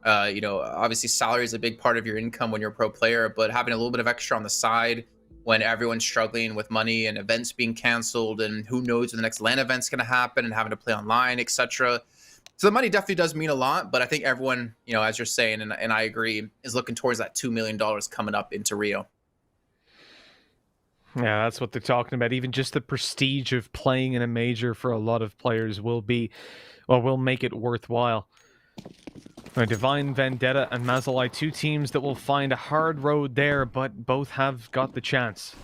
You know, obviously salary is a big part of your income when you're a pro player, but having a little bit of extra on the side when everyone's struggling with money and events being canceled and who knows when the next LAN event's going to happen and having to play online, etc. So the money definitely does mean a lot, but I think everyone, you know, as you're saying, and I agree, is looking towards that $2 million coming up into Rio. Yeah, that's what they're talking about. Even just the prestige of playing in a major for a lot of players will make it worthwhile. Divine Vendetta and Mazaalai, two teams that will find a hard road there, but both have got the chance.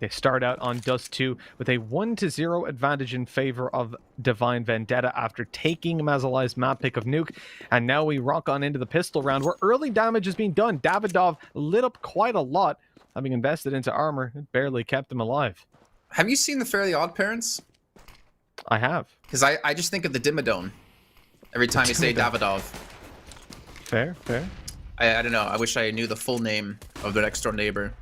They start out on Dust 2 with a 1-0 advantage in favor of Divine Vendetta after taking Mazalai's map pick of Nuke. And now we rock on into the pistol round where early damage is being done. Davidov lit up quite a lot, having invested into armor. It barely kept him alive. Have you seen the Fairly Odd Parents? I have. Because I just think of the Dimmadome every time you say Davidov. Fair. I don't know. I wish I knew the full name of the next door neighbor.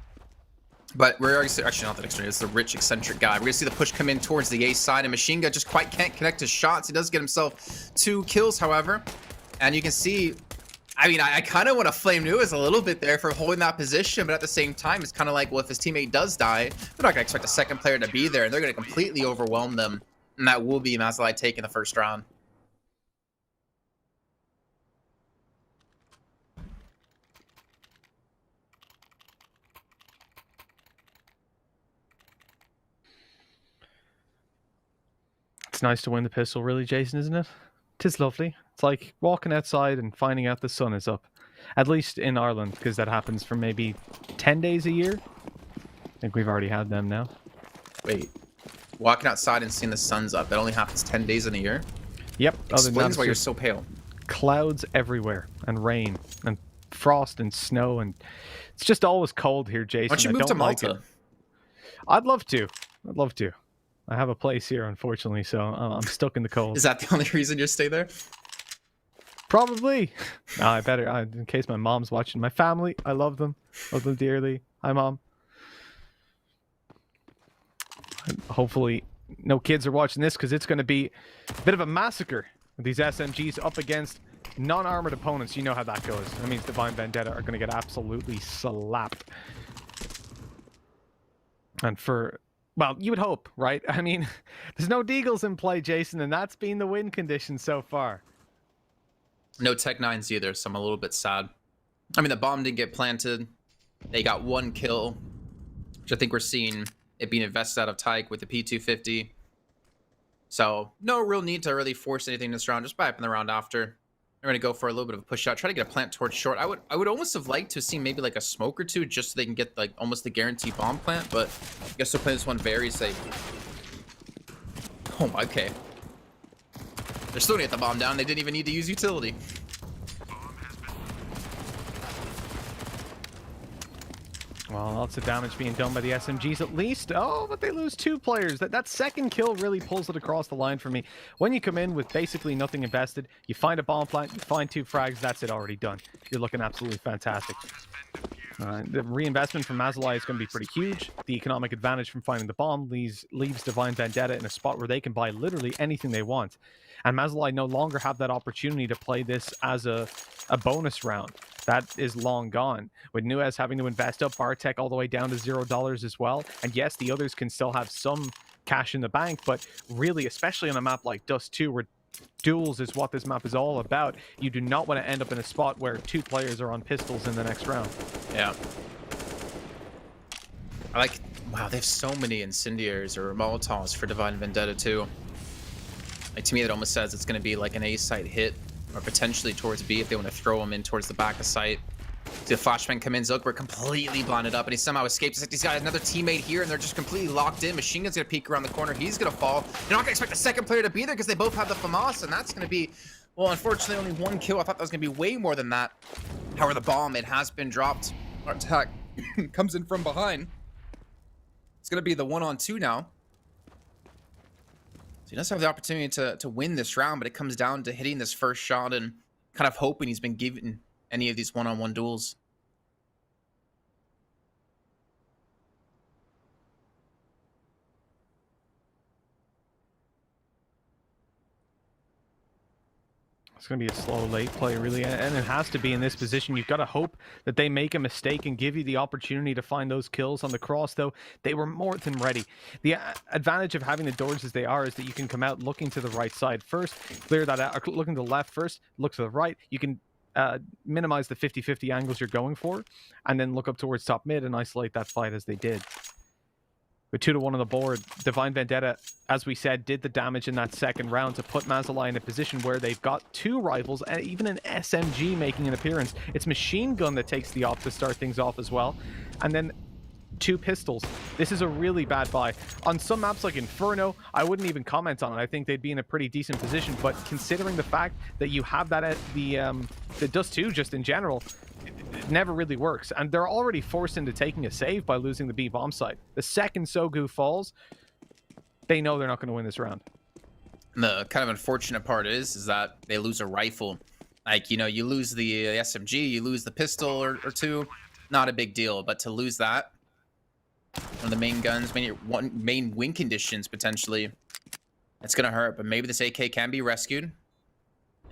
But we're actually not the next door neighbor. It's the rich, eccentric guy. We're going to see the push come in towards the A side. And Machine Gun just quite can't connect his shots. He does get himself 2 kills, however. And you can see, I mean, I kind of want to flame Nuez a little bit there for holding that position. But at the same time, it's kind of like, well, if his teammate does die, they're not going to expect a second player to be there. And they're going to completely overwhelm them. And that will be Mazaalai taking the first round. It's nice to win the pistol, really, Jason, isn't it? 'Tis lovely. It's like walking outside and finding out the sun is up. At least in Ireland, because that happens for maybe 10 days a year. I think we've already had them now. Wait. Walking outside and seeing the sun's up, that only happens 10 days in a year? Yep. Explains why you're so pale. Clouds everywhere, and rain, and frost, and snow, and it's just always cold here, Jason. Why don't you move to Malta? Like I'd love to. I have a place here, unfortunately, so I'm stuck in the cold. Is that the only reason you stay there? Probably. No, I better, in case my mom's watching. My family, I love them dearly. Hi, Mom. Hopefully, no kids are watching this because it's going to be a bit of a massacre with these SMGs up against non-armored opponents. You know how that goes. That means Divine Vendetta are going to get absolutely slapped. And well, you would hope, right? I mean, there's no Deagles in play, Jason, and that's been the win condition so far. No Tech 9s either, so I'm a little bit sad. I mean, the bomb didn't get planted. They got 1 kill, which I think we're seeing it being invested out of Tyke with the P250. So no real need to really force anything this round. Just buy up in the round after. We're going to go for a little bit of a push out. Try to get a plant towards short. I would almost have liked to see maybe like a smoke or two just so they can get like almost the guaranteed bomb plant. But I guess they're playing this one very safe. Oh, okay. They're still going to get the bomb down. They didn't even need to use utility. Well, lots of damage being done by the SMGs at least. Oh, but they lose 2 players. That second kill really pulls it across the line for me. When you come in with basically nothing invested, you find a bomb plant, you find 2 frags, that's it, already done. You're looking absolutely fantastic. The reinvestment from Mazaalai is going to be pretty huge. The economic advantage from finding the bomb leaves Divine Vendetta in a spot where they can buy literally anything they want. And Mazaalai no longer have that opportunity to play this as a bonus round. That is long gone. With Nuez having to invest up Bartek all the way down to $0 as well. And yes, the others can still have some cash in the bank, but really, especially on a map like Dust 2, where duels is what this map is all about, you do not want to end up in a spot where 2 players are on pistols in the next round. Yeah. Wow, they have so many incendiaries or Molotovs for Divine Vendetta too. Like, to me, it almost says it's going to be like an A site hit, or potentially towards B if they want to throw him in towards the back of site. See the flashbang come in. Zook, we're completely blinded up, and he somehow escapes. It's like he's got another teammate here, and they're just completely locked in. Machine Gun's going to peek around the corner. He's going to fall. They're not going to expect the second player to be there because they both have the FAMAS, and that's going to be, well, unfortunately, only 1 kill. I thought that was going to be way more than that. However, the bomb, it has been dropped. Our attack comes in from behind. It's going to be the 1-on-2 now. He does have the opportunity to win this round, but it comes down to hitting this first shot and kind of hoping he's been given any of these one-on-one duels. It's going to be a slow late play, really, and it has to be in this position. You've got to hope that they make a mistake and give you the opportunity to find those kills. On the cross, though, they were more than ready. The advantage of having the doors as they are is that you can come out looking to the right side first, clear that out, or looking to the left first, look to the right. You can minimize the 50-50 angles you're going for, and then look up towards top mid and isolate that fight as they did. With 2-1 on the board, Divine Vendetta, as we said, did the damage in that second round to put Mazaalai in a position where they've got 2 rifles and even an SMG making an appearance. It's Machine Gun that takes the op to start things off as well. And then 2 pistols. This is a really bad buy. On some maps like Inferno, I wouldn't even comment on it. I think they'd be in a pretty decent position, but considering the fact that you have that at the Dust 2 just in general, it never really works, and they're already forced into taking a save by losing the B bomb site. The second Sogu falls, they know they're not going to win this round. And the kind of unfortunate part is that they lose a rifle. Like, you know, you lose the SMG, you lose the pistol or 2, not a big deal. But to lose that, one of the main guns, main win conditions potentially, it's going to hurt. But maybe this AK can be rescued.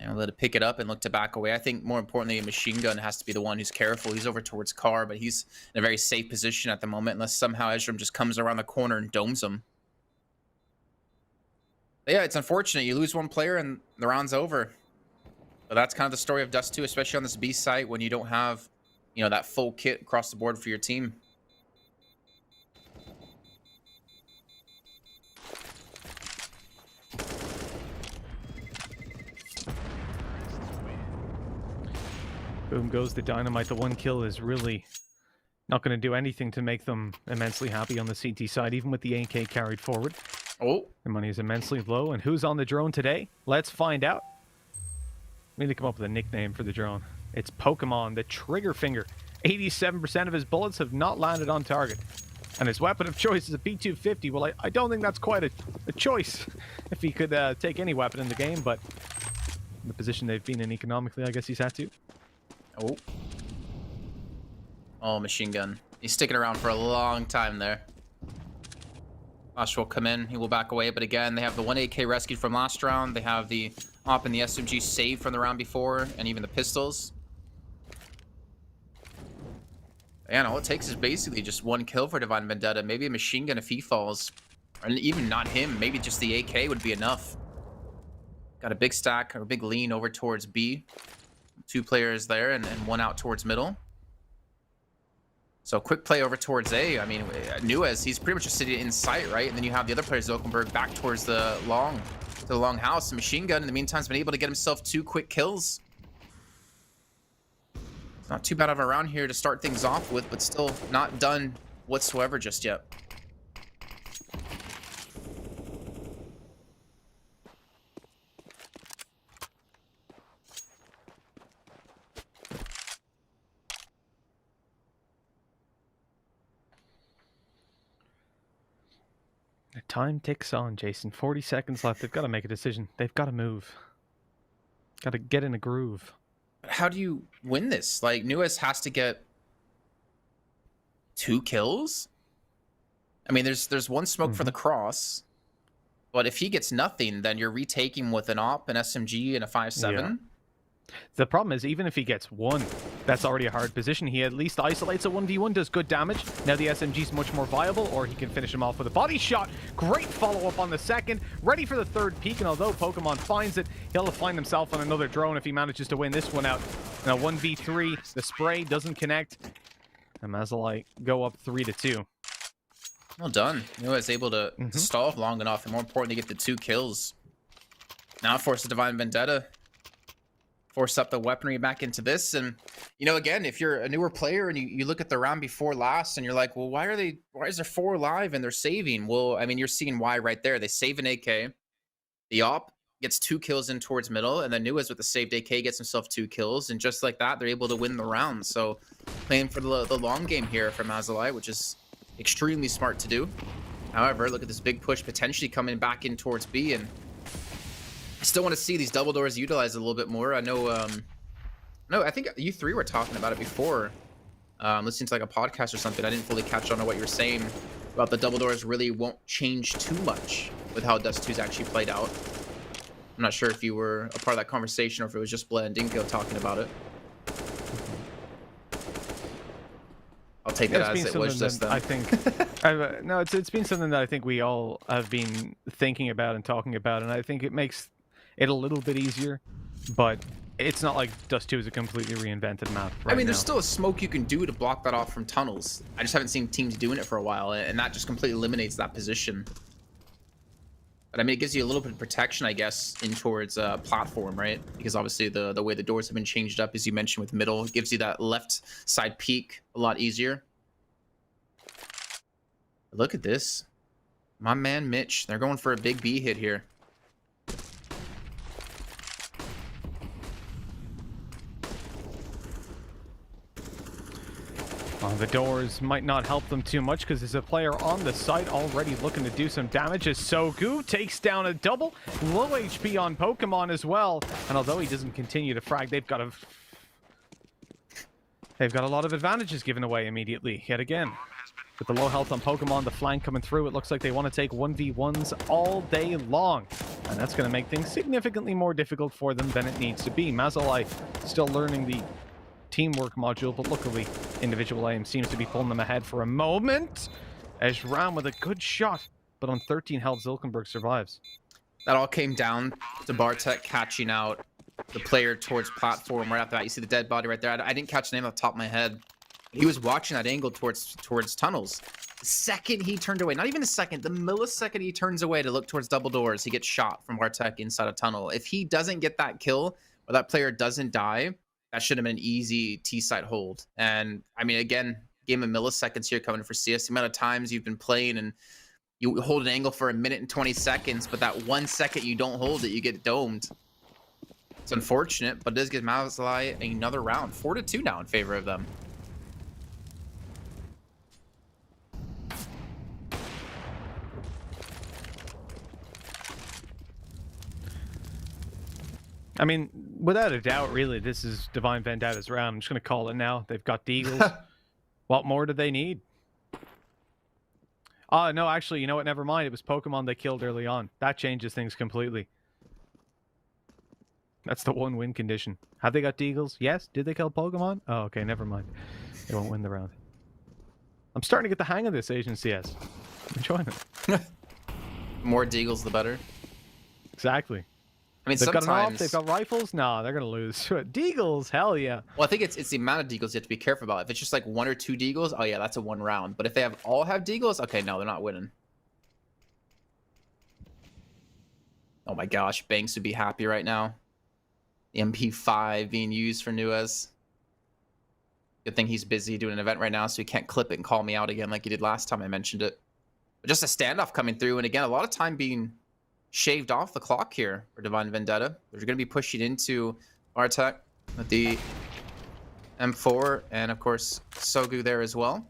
And let it pick it up and look to back away. I think more importantly, a Machine Gun has to be the one who's careful. He's over towards Car, but he's in a very safe position at the moment, unless somehow Ezram just comes around the corner and domes him. But yeah, it's unfortunate. You lose one player and the round's over. But that's kind of the story of Dust 2, especially on this B site when you don't have, you know, that full kit across the board for your team. Boom goes the dynamite. The 1 kill is really not going to do anything to make them immensely happy on the CT side, even with the AK carried forward. Oh. The money is immensely low. And who's on the drone today? Let's find out. We need to come up with a nickname for the drone. It's Pokemon, the Trigger Finger. 87% of his bullets have not landed on target. And his weapon of choice is a P250. Well, I don't think that's quite a choice if he could take any weapon in the game, but in the position they've been in economically, I guess he's had to. Oh. Oh, Machine Gun. He's sticking around for a long time there. Flash will come in. He will back away. But again, they have the 1 AK rescued from last round. They have the op and the SMG saved from the round before. And even the pistols. And all it takes is basically just 1 kill for Divine Vendetta. Maybe a Machine Gun if he falls. Or even not him. Maybe just the AK would be enough. Got a big stack or a big lean over towards B. 2 players there and 1 out towards middle. So quick play over towards A. I mean, Nuez, he's pretty much just sitting in sight, right? And then you have the other players, Zokenberg, back towards the long house. The Machine Gun in the meantime has been able to get himself 2 quick kills. It's not too bad of a round here to start things off with, but still not done whatsoever just yet. The time ticks on, Jason. 40 seconds left. They've got to make a decision. They've got to move. Got to get in a groove. But how do you win this? Like, Nuez has to get 2 kills? I mean, there's 1 smoke for the cross. But if he gets nothing, then you're retaking with an op, an SMG, and a 5.7. Yeah. The problem is, even if he gets 1, that's already a hard position. He at least isolates a 1v1, does good damage. Now the SMG's much more viable, or he can finish him off with a body shot. Great follow-up on the second. Ready for the 3rd peek, and although Pokemon finds it, he'll find himself on another drone if he manages to win this one out. Now 1v3, the spray doesn't connect. And Mazaalai go up 3-2. Well done. Nuez able to stall long enough, and more importantly, get the 2 kills. Now forces Divine Vendetta. Force up the weaponry back into this. And, you know, again, if you're a newer player and you look at the round before last and you're like, well, why is there 4 alive and they're saving? Well, I mean, you're seeing why right there. They save an AK. The op gets 2 kills in towards middle, and then Nuez with the saved AK gets himself 2 kills. And just like that, they're able to win the round. So playing for the long game here for Mazaalai, which is extremely smart to do. However, look at this big push potentially coming back in towards B, and I still want to see these double doors utilized a little bit more. I know, no, I think you 3 were talking about it before, listening to like a podcast or something. I didn't fully catch on to what you were saying about the double doors really won't change too much with how Dust 2's actually played out. I'm not sure if you were a part of that conversation or if it was just Bled and Dinko talking about it. I'll take that as it was just them. I think no, it's been something that I think we all have been thinking about and talking about, and I think it makes it a little bit easier, but it's not like Dust 2 is a completely reinvented map right I mean, there's now. still a smoke you can do to block that off from tunnels. I just haven't seen teams doing it for a while, and that just completely eliminates that position. But I mean, it gives you a little bit of protection, I guess, in towards platform, right? Because obviously the way the doors have been changed up, as you mentioned with middle, it gives you that left side peek a lot easier. Look at this. My man Mitch, they're going for a big B hit here. Well, the doors might not help them too much because there's a player on the site already looking to do some damage as Sogu takes down a double. Low HP on Pokemon as well. And although he doesn't continue to frag, they've got a lot of advantages given away immediately, yet again. With the low health on Pokemon, the flank coming through, it looks like they want to take 1v1s all day long. And that's going to make things significantly more difficult for them than it needs to be. Mazaalai still learning the teamwork module, but luckily individual aim seems to be pulling them ahead for a moment. Ezram with a good shot, but on 13 health, Zilkenberg survives. That all came down to Bartek catching out the player towards platform right after that. You see the dead body right there. I didn't catch the name off the top of my head. He was watching that angle towards tunnels. The second he turned away, not even a second, the millisecond he turns away to look towards double doors, he gets shot from Bartek inside a tunnel. If he doesn't get that kill, or that player doesn't die, that should have been an easy T-side hold. And, I mean, again, game of milliseconds here coming for CS. The amount of times you've been playing and you hold an angle for 1 minute and 20 seconds, but that 1 second you don't hold it, you get domed. It's unfortunate, but it does give Mazaalai another round. 4-2 now in favor of them. I mean, without a doubt, really, this is Divine Vendetta's round. I'm just going to call it now. They've got Deagles. What more do they need? Oh, no, actually, you know what? Never mind. It was Pokemon they killed early on. That changes things completely. That's the one win condition. Have they got Deagles? Yes. Did they kill Pokemon? Oh, okay, never mind. They won't win the round. I'm starting to get the hang of this Asian CS. I'm enjoying it. More Deagles, the better. Exactly. I mean, they've sometimes... got an AWP, they've got rifles? No, they're going to lose. Deagles, hell yeah. Well, I think it's the amount of Deagles you have to be careful about. If it's just like 1 or 2 Deagles, oh yeah, that's a 1 round. But if they all have Deagles, okay, no, they're not winning. Oh my gosh, Banks would be happy right now. The MP5 being used for Nuez. Good thing he's busy doing an event right now, so he can't clip it and call me out again like he did last time I mentioned it. But just a standoff coming through, and again, a lot of time being shaved off the clock here for Divine Vendetta. They're going to be pushing into Bartek with the M4, and of course Sogu there as well.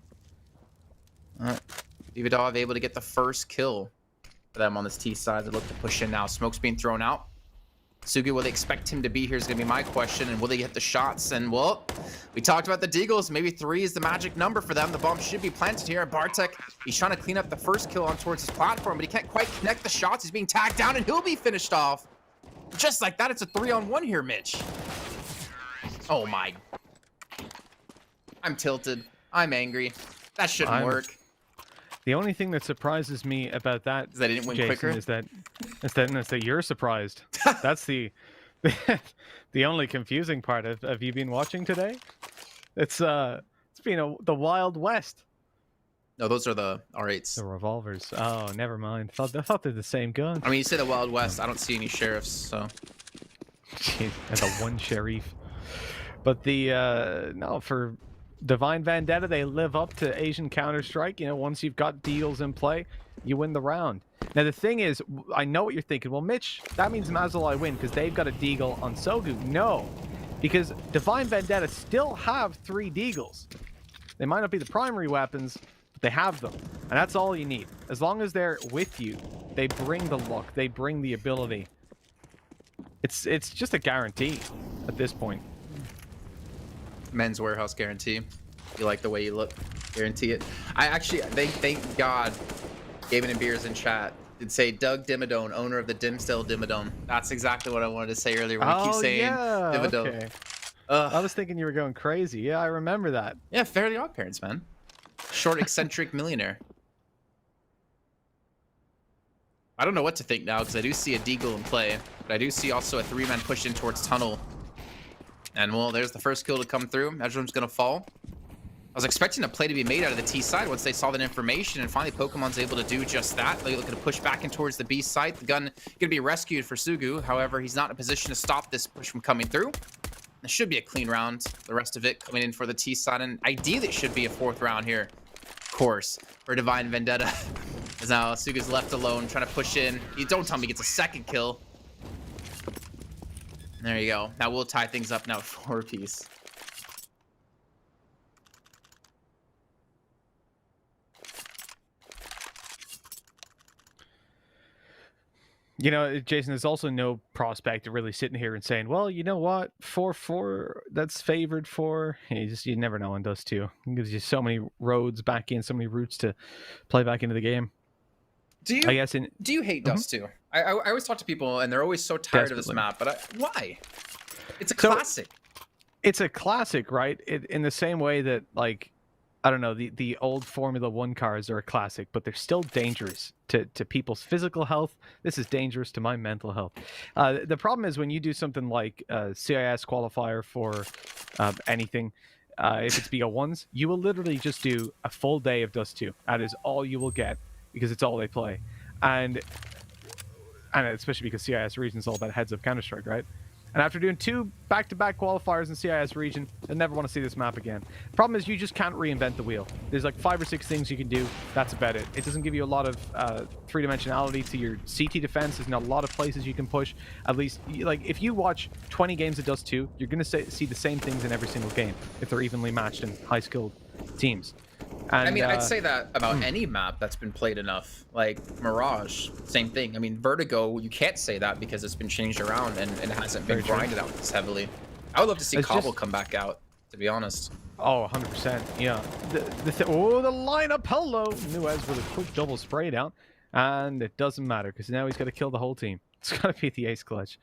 Vividov able to get the first kill for them on this T side. They look to push in now. Smoke's being thrown out. Sugi, will they expect him to be here is going to be my question, and will they get the shots? And well, we talked about the Deagles. Maybe 3 is the magic number for them. The bomb should be planted here. Bartek, he's trying to clean up the first kill on towards his platform, but he can't quite connect the shots. He's being tagged down, and he'll be finished off. Just like that, it's a 3-on-1 here, Mitch. Oh my. I'm tilted. I'm angry. That shouldn't work. The only thing that surprises me about that, is that I didn't win Jason, quicker? is that you're surprised. That's the only confusing part. Have you been watching today? It's been the Wild West. No, those are the R8s. The revolvers. Oh, never mind. I thought they're the same gun. I mean, you say the Wild West. I don't see any sheriffs, so. Jeez, that's a one sheriff. But no, for Divine Vendetta, they live up to Asian Counter-Strike. You know, once you've got deals in play, you win the round. Now, the thing is, I know what you're thinking. Well, Mitch, that means Mazaalai win because they've got a deagle on Sogu. No, because Divine Vendetta still have 3 deagles. They might not be the primary weapons, but they have them. And that's all you need. As long as they're with you, they bring the luck. They bring the ability. It's just a guarantee at this point. Men's Warehouse guarantee. You like the way you look, guarantee it. I actually, thank God, Gavin and Beers in chat It'd say Doug Dimmadome, owner of the Dimsdale Dimmadome. That's exactly what I wanted to say earlier when we keep Oh saying yeah, Dimmadome. okay. Ugh. I was thinking you were going crazy. Yeah, I remember that. Yeah, Fairly Odd Parents, man. Short, eccentric millionaire. I don't know what to think now because I do see a Deagle in play, but I do see also a 3-man push in towards tunnel. And well, there's the first kill to come through. Ezrum's gonna fall. I was expecting a play to be made out of the T side once they saw that information, and finally Pokemon's able to do just that. They're looking to push back in towards the B side. The gun gonna be rescued for Sugu. However, he's not in a position to stop this push from coming through. It should be a clean round. The rest of it coming in for the T side, and ideally it should be a 4th round here, of course, for Divine Vendetta. As now Sugu's left alone, trying to push in. You don't tell me he gets a 2nd kill. There you go. Now we'll tie things up now at 4 apiece. You know, Jason, there's also no prospect of really sitting here and saying, well, you know what, 4-4, that's favored for. You never know on Dust 2. It gives you so many roads back in, so many routes to play back into the game. Do you, I guess do you hate Dust 2? I always talk to people, and they're always so tired of this map, but why? It's a classic. It's a classic, right? In the same way that, like, I don't know, the old Formula 1 cars are a classic, but they're still dangerous to people's physical health. This is dangerous to my mental health. The problem is when you do something like CIS qualifier for anything, if it's BO1s, you will literally just do a full day of Dust 2. That is all you will get, because it's all they play. And especially because CIS region is all about heads-up Counter-Strike, right? And after doing 2 back-to-back qualifiers in CIS region, I never want to see this map again. Problem is, you just can't reinvent the wheel. There's like 5 or 6 things you can do. That's about it. It doesn't give you a lot of 3-dimensionality to your CT defense. There's not a lot of places you can push. At least, like, if you watch 20 games of Dust 2, you're going to see the same things in every single game, if they're evenly matched and high-skilled teams. And, I mean, I'd say that about any map that's been played enough. Like Mirage, same thing. I mean, Vertigo, you can't say that because it's been changed around and it hasn't been grinded out this heavily. I would love to see Cobble come back out, to be honest. Oh, 100%. Yeah. The lineup. Hello. Nuez with a quick double spray down. And it doesn't matter because now he's got to kill the whole team. It's got to be the ace clutch.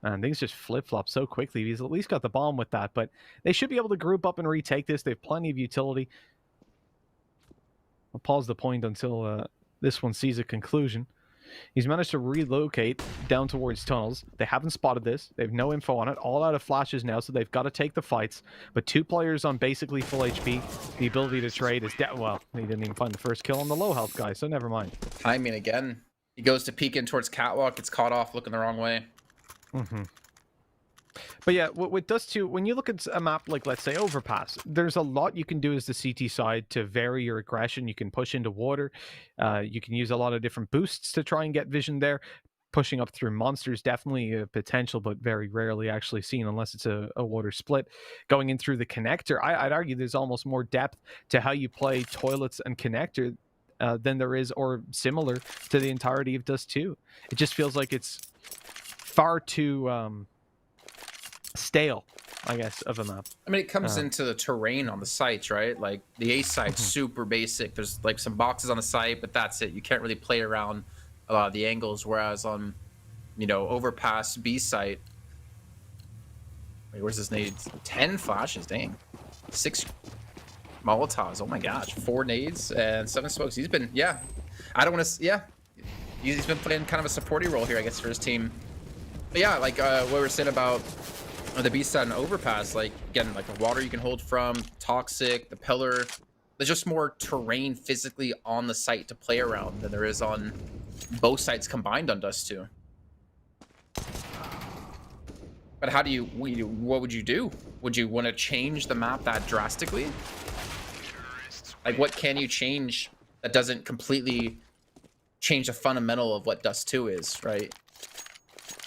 And things just flip-flop so quickly. He's at least got the bomb with that. But they should be able to group up and retake this. They have plenty of utility. I'll pause the point until this one sees a conclusion. He's managed to relocate down towards tunnels. They haven't spotted this. They have no info on it. All out of flashes now, so they've got to take the fights. But 2 players on basically full HP. The ability to trade is dead. Well, he didn't even find the first kill on the low health guy, so never mind. Timing again. He goes to peek in towards Catwalk, gets caught off looking the wrong way. But yeah, with Dust 2, when you look at a map like, let's say, Overpass, there's a lot you can do as the CT side to vary your aggression. You can push into water. You can use a lot of different boosts to try and get vision there. Pushing up through monsters, definitely a potential, but very rarely actually seen unless it's a water split. Going in through the connector, I'd argue there's almost more depth to how you play toilets and connector than there is, or similar to the entirety of Dust 2. It just feels like it's far too... stale, I guess, of a map. I mean, it comes into the terrain on the sites, right? Like the A site's super basic. There's like some boxes on the site, but that's it. You can't really play around a lot of the angles. Whereas on, you know, Overpass B site, wait, where's this nade? 10 flashes, dang. 6 Molotovs. Oh my gosh, 4 nades and 7 smokes. He's been, yeah. I don't want to, yeah. He's been playing kind of a supporting role here, I guess, for his team. But yeah, like what we were saying about the B side and Overpass, like again, like the water you can hold from, toxic, the pillar. There's just more terrain physically on the site to play around than there is on both sites combined on Dust 2. But how do you, what would you do? Would you want to change the map that drastically? Like what can you change that doesn't completely change the fundamental of what Dust 2 is, right?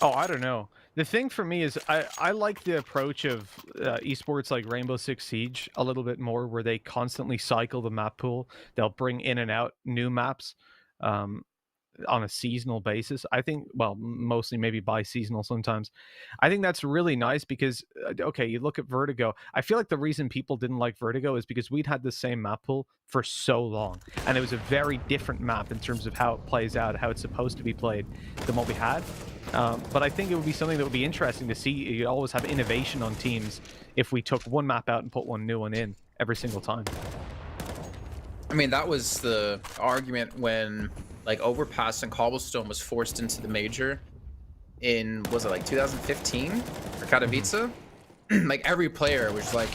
Oh, I don't know. The thing for me is I like the approach of esports like Rainbow Six Siege a little bit more, where they constantly cycle the map pool. They'll bring in and out new maps. on a seasonal basis. I think, well, mostly maybe bi-seasonal sometimes. I think that's really nice because, okay, you look at Vertigo. I feel like the reason people didn't like Vertigo is because we'd had the same map pool for so long, and it was a very different map in terms of how it plays out, how it's supposed to be played, than what we had. But I think it would be something that would be interesting to see. You always have innovation on teams if we took one map out and put one new one in every single time. I mean, that was the argument when like Overpass and Cobblestone was forced into the major in, was it like 2015 or Katowice? Like every player was like,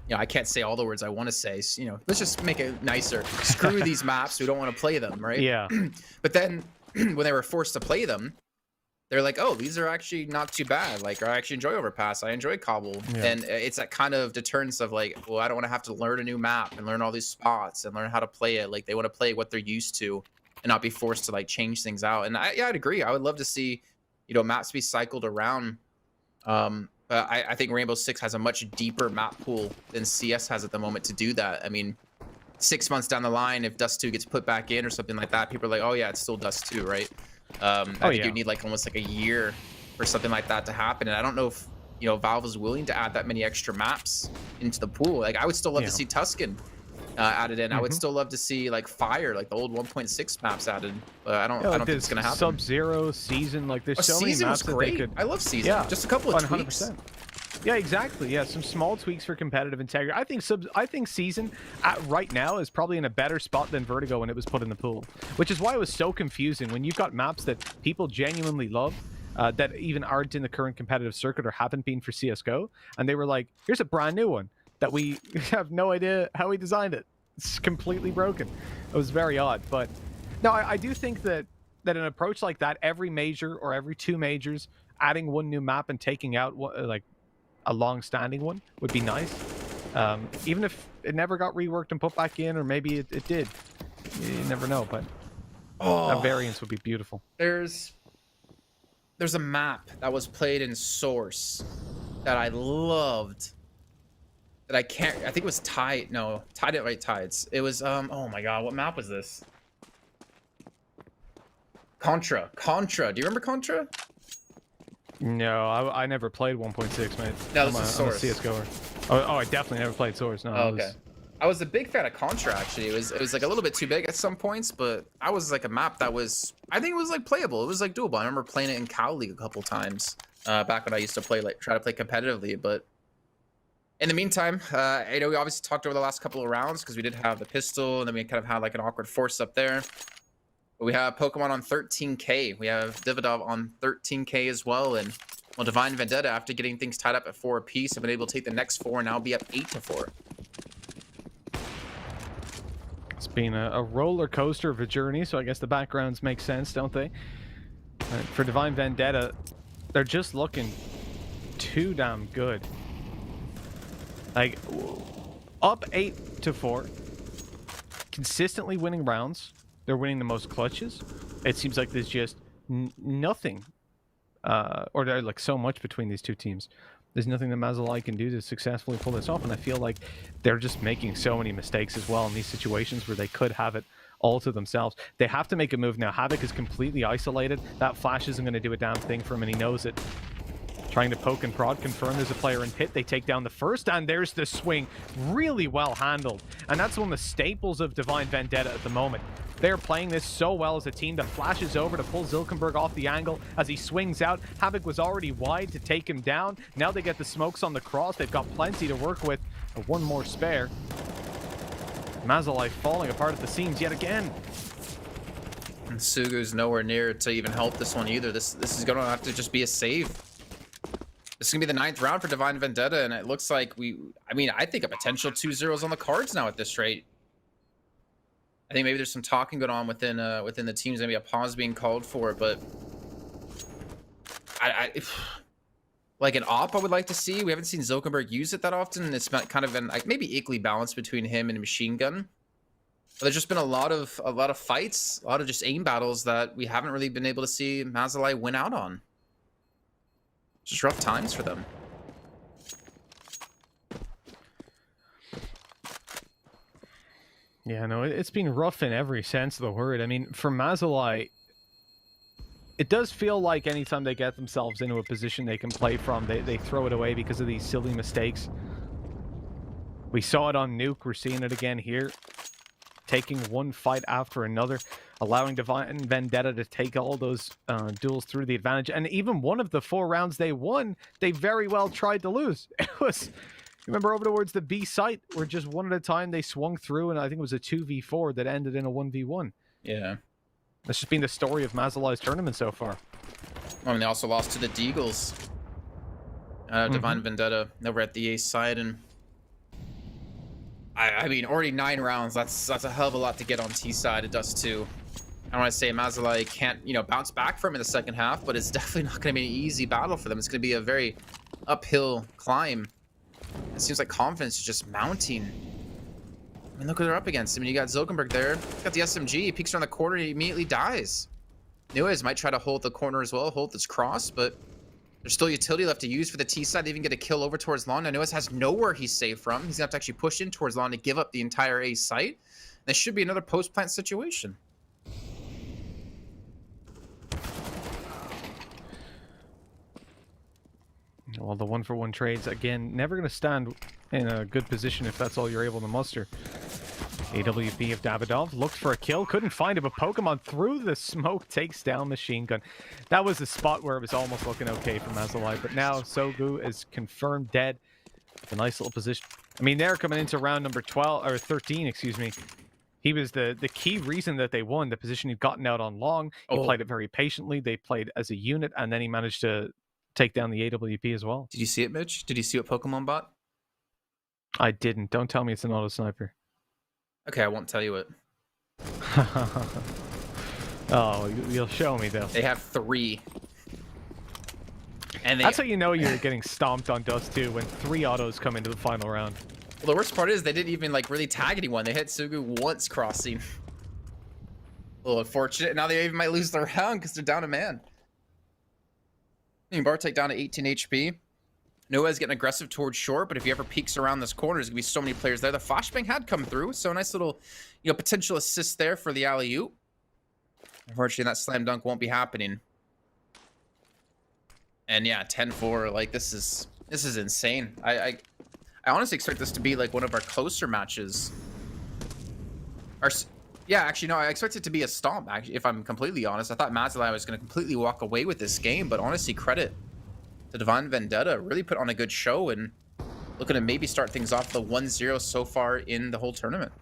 you know, I can't say all the words I want to say. So, you know, let's just make it nicer. Screw these maps. We don't want to play them, right? Yeah. But then when they were forced to play them, they're like, oh, these are actually not too bad. Like, I actually enjoy Overpass. I enjoy Cobble. Yeah. And it's that kind of deterrence of like, well, I don't want to have to learn a new map and learn all these spots and learn how to play it. Like, they want to play what they're used to and not be forced to like change things out. And yeah, I'd agree. I would love to see, you know, maps be cycled around. But I think Rainbow Six has a much deeper map pool than CS has at the moment to do that. I mean, 6 months down the line, if Dust 2 gets put back in or something like that, people are like, oh yeah, it's still Dust 2, right? I think you need like almost like a year for something like that to happen. And I don't know if, you know, Valve is willing to add that many extra maps into the pool. Like, I would still love to see Tuscan added in. I would still love to see like Fire, like the old 1.6 maps added. But I don't think it's gonna happen. Sub-Zero, Season, like there's so many maps that they could. I love Season. Yeah, just a couple of 100%. Tweaks. Yeah, exactly. Yeah, some small tweaks for competitive integrity. I think Season right now is probably in a better spot than Vertigo when it was put in the pool, which is why it was so confusing when you've got maps that people genuinely love, that even aren't in the current competitive circuit or haven't been for CS:GO, and they were like, "Here's a brand new one that we have no idea how we designed it. It's completely broken." It was very odd, but no, I do think that an approach like that, every major or every 2 majors, adding one new map and taking out like a long-standing one would be nice, even if it never got reworked and put back in, or maybe it did. You never know, but that variance would be beautiful. There's a map that was played in Source that I loved, that I think it was Tide. No, Tide didn't write Tides. It was oh my god, what map was this? Contra. Do you remember Contra? No, I never played 1.6, mate. No, this is Source. I'm a CS:GOer. Oh, I definitely never played Source. No. Oh, okay. I was a big fan of Contra, actually. It was like a little bit too big at some points, but I was like a map that was, I think it was like playable. It was like doable. I remember playing it in Cow League a couple times back when I used to play, like try to play competitively. But in the meantime, you know, we obviously talked over the last couple of rounds because we did have the pistol, and then we kind of had like an awkward force up there. But we have Pokemon on 13K. We have Dividov on 13K as well. And well, Divine Vendetta, after getting things tied up at 4 apiece, have been able to take the next 4 and now be up 8-4. It's been a roller coaster of a journey, so I guess the backgrounds make sense, don't they? For Divine Vendetta, they're just looking too damn good. Like, up 8-4, consistently winning rounds. They're winning the most clutches. It seems like there's just nothing, or there's like so much between these two teams. There's nothing that Mazaalai can do to successfully pull this off, and I feel like they're just making so many mistakes as well in these situations where they could have it all to themselves. They have to make a move now. Havoc is completely isolated. That flash isn't going to do a damn thing for him, and he knows it. Trying to poke and prod, confirm there's a player in pit. They take down the first, and there's the swing. Really well handled. And that's one of the staples of Divine Vendetta at the moment. They're playing this so well as a team that flashes over to pull Zilkenberg off the angle as he swings out. Havoc was already wide to take him down. Now they get the smokes on the cross. They've got plenty to work with. One more spare. Mazaalai falling apart at the seams yet again. And Sugu's nowhere near to even help this one either. This is going to have to just be a save. This is going to be the 9th round for Divine Vendetta, and it looks like I think a potential 2-0 on the cards now at this rate. I think maybe there's some talking going on within the teams, maybe a pause being called for, but like an op I would like to see. We haven't seen Zilkenberg use it that often. It's kind of been like maybe equally balanced between him and Machine Gun. But there's just been a lot of fights, a lot of just aim battles that we haven't really been able to see Mazaalai win out on. Just rough times for them. Yeah, no, it's been rough in every sense of the word. I mean, for Mazaalai, it does feel like anytime they get themselves into a position they can play from, they throw it away because of these silly mistakes. We saw it on Nuke. We're seeing it again here. Taking one fight after another, allowing Divine Vendetta to take all those duels through the advantage. And even one of the 4 rounds they won, they very well tried to lose. It was, remember over towards the B site, where just one at a time they swung through, and I think it was a 2v4 that ended in a 1v1. Yeah. That's just been the story of Mazaalai's tournament so far. I mean, they also lost to the Deagles. Divine Vendetta over at the A side, and I mean, already 9 rounds. That's a hell of a lot to get on T side. It does too. I don't want to say Mazaalai can't, bounce back from in the second half, but it's definitely not going to be an easy battle for them. It's going to be a very uphill climb. It seems like confidence is just mounting. I mean, look who they're up against. I mean, you got Zilkenberg there. You got the SMG. He peeks around the corner. He immediately dies. Nuez might try to hold the corner as well, hold this cross, but there's still utility left to use for the T side. They even get a kill over towards Lawn. Now Nuez has nowhere he's safe from. He's going to have to actually push in towards Lawn to give up the entire A site. This should be another post-plant situation. Well, the 1-for-1 trades, again, never going to stand in a good position if that's all you're able to muster. AWP of Davidoff looked for a kill, couldn't find it, but Pokemon through the smoke takes down Machine Gun. That was the spot where it was almost looking okay for Mazaalai, but now Sogu is confirmed dead. A nice little position. I mean, they're coming into round number 12 or 13, excuse me. He was the key reason that they won. The position he'd gotten out on long. He played it very patiently. They played as a unit, and then he managed to take down the AWP as well. Did you see it, Mitch? Did you see what Pokemon bought? I didn't. Don't tell me it's an auto sniper. Okay, I won't tell you it. Oh, you'll show me though. They have 3. And that's how you know you're getting stomped on Dust 2, when 3 autos come into the final round. Well, the worst part is they didn't even really tag anyone. They hit Sugu once crossing. A little unfortunate. Now they even might lose their round because they're down a man. Bartek down to 18 HP. Noah's getting aggressive towards short, but if he ever peeks around this corner, there's gonna be so many players there. The flashbang had come through, so a nice little, potential assist there for the alley-oop. Unfortunately, that slam dunk won't be happening. And yeah, 10-4. This is insane. I honestly expect this to be one of our closer matches. Yeah, actually, no, I expect it to be a stomp, actually, if I'm completely honest. I thought Mazaalai was going to completely walk away with this game, but honestly, credit to Divine Vendetta. Really put on a good show and looking to maybe start things off the 1-0 so far in the whole tournament.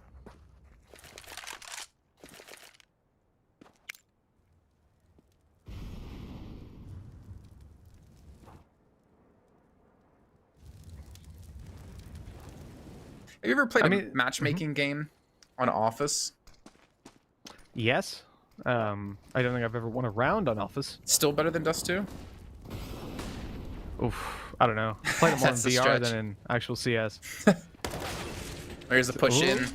Have you ever played a matchmaking game on Office? Yes. I don't think I've ever won a round on Office. Still better than Dust 2? Oof. I don't know. I played it more in VR than in actual CS. There's the push in.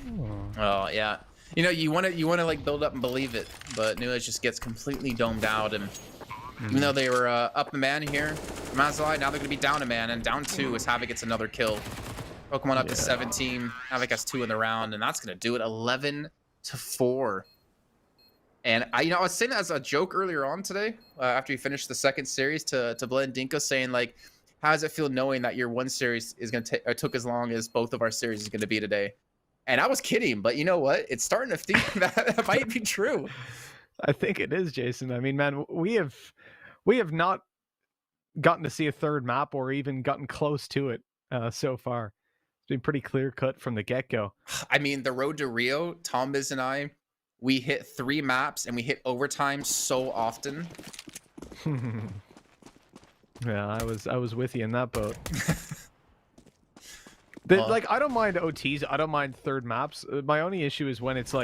Oh, yeah. You want to build up and believe it, but Nuez just gets completely domed out, and even though they were up a man here, Mazaalai, now they're going to be down a man, and down 2 as Havoc gets another kill. Pokemon up to 17. Havoc has 2 in the round, and that's going to do it. 11-4. And I was saying that as a joke earlier on today, after you finished the second series, to Blend Dinko, saying how does it feel knowing that your one series is going to took as long as both of our series is going to be today? And I was kidding, but you know what? It's starting to think that might be true. I think it is, Jason. I mean, man, we have not gotten to see a third map or even gotten close to it so far. It's been pretty clear cut from the get-go. I mean, the road to Rio, Tom Biz and I, we hit 3 maps and we hit overtime so often. Yeah, I was with you in that boat. I don't mind OTs. I don't mind third maps. My only issue is when it's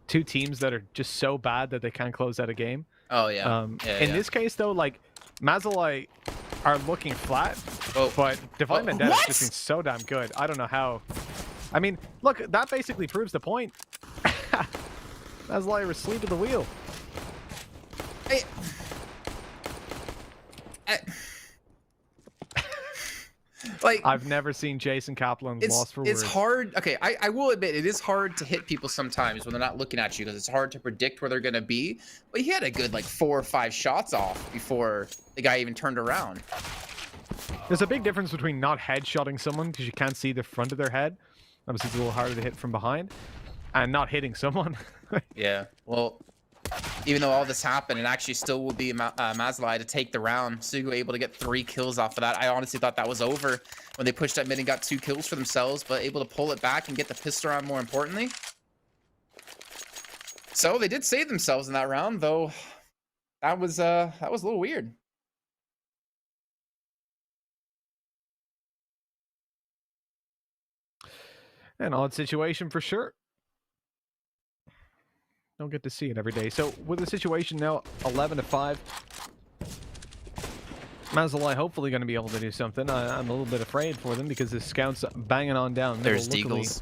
2 teams that are just so bad that they can't close out a game. Oh yeah. In this case though, Mazaalai are looking flat, but Divine Vendetta has just been so damn good. I don't know how. I mean, look, that basically proves the point. Mazaalai was asleep at the wheel. Like, I've never seen Jason Kaplan lost for it's words. hard. Okay, I will admit it is hard to hit people sometimes when they're not looking at you because it's hard to predict where they're gonna be. But he had a good like 4 or 5 shots off before the guy even turned around. There's a big difference between not headshotting someone because you can't see the front of their head. Obviously, it's a little harder to hit from behind, and not hitting someone. Yeah. Well, even though all this happened, it actually still will be Mazaalai to take the round. Sugu able to get 3 kills off of that. I honestly thought that was over when they pushed up mid and got 2 kills for themselves, but able to pull it back and get the pistol round more importantly. So they did save themselves in that round, though. That was a little weird. An odd situation for sure. Don't get to see it every day. So with the situation now 11-5, Mazaalai hopefully going to be able to do something. I'm a little bit afraid for them because the scouts banging on down. There's Deagles.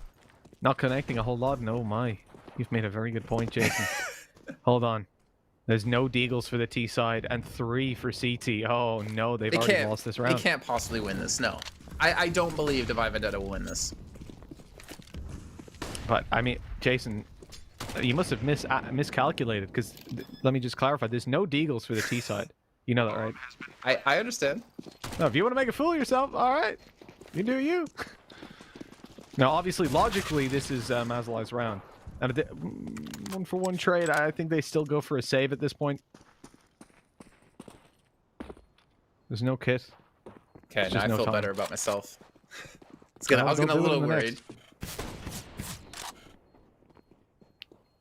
Not connecting a whole lot. No, my. You've made a very good point, Jason. Hold on. There's no Deagles for the T side and 3 for CT. Oh, no. They've already lost this round. They can't possibly win this. No. I don't believe Divine Vendetta will win this. But, I mean, Jason, you must have miscalculated because, let me just clarify, there's no Deagles for the T side. You know that, right? I understand. No, if you want to make a fool of yourself, all right. You do you. Now, obviously, logically, this is Mazaalai's round. And 1-for-1 trade, I think they still go for a save at this point. There's no kit. Okay, now I feel better about myself. I was gonna a little worried.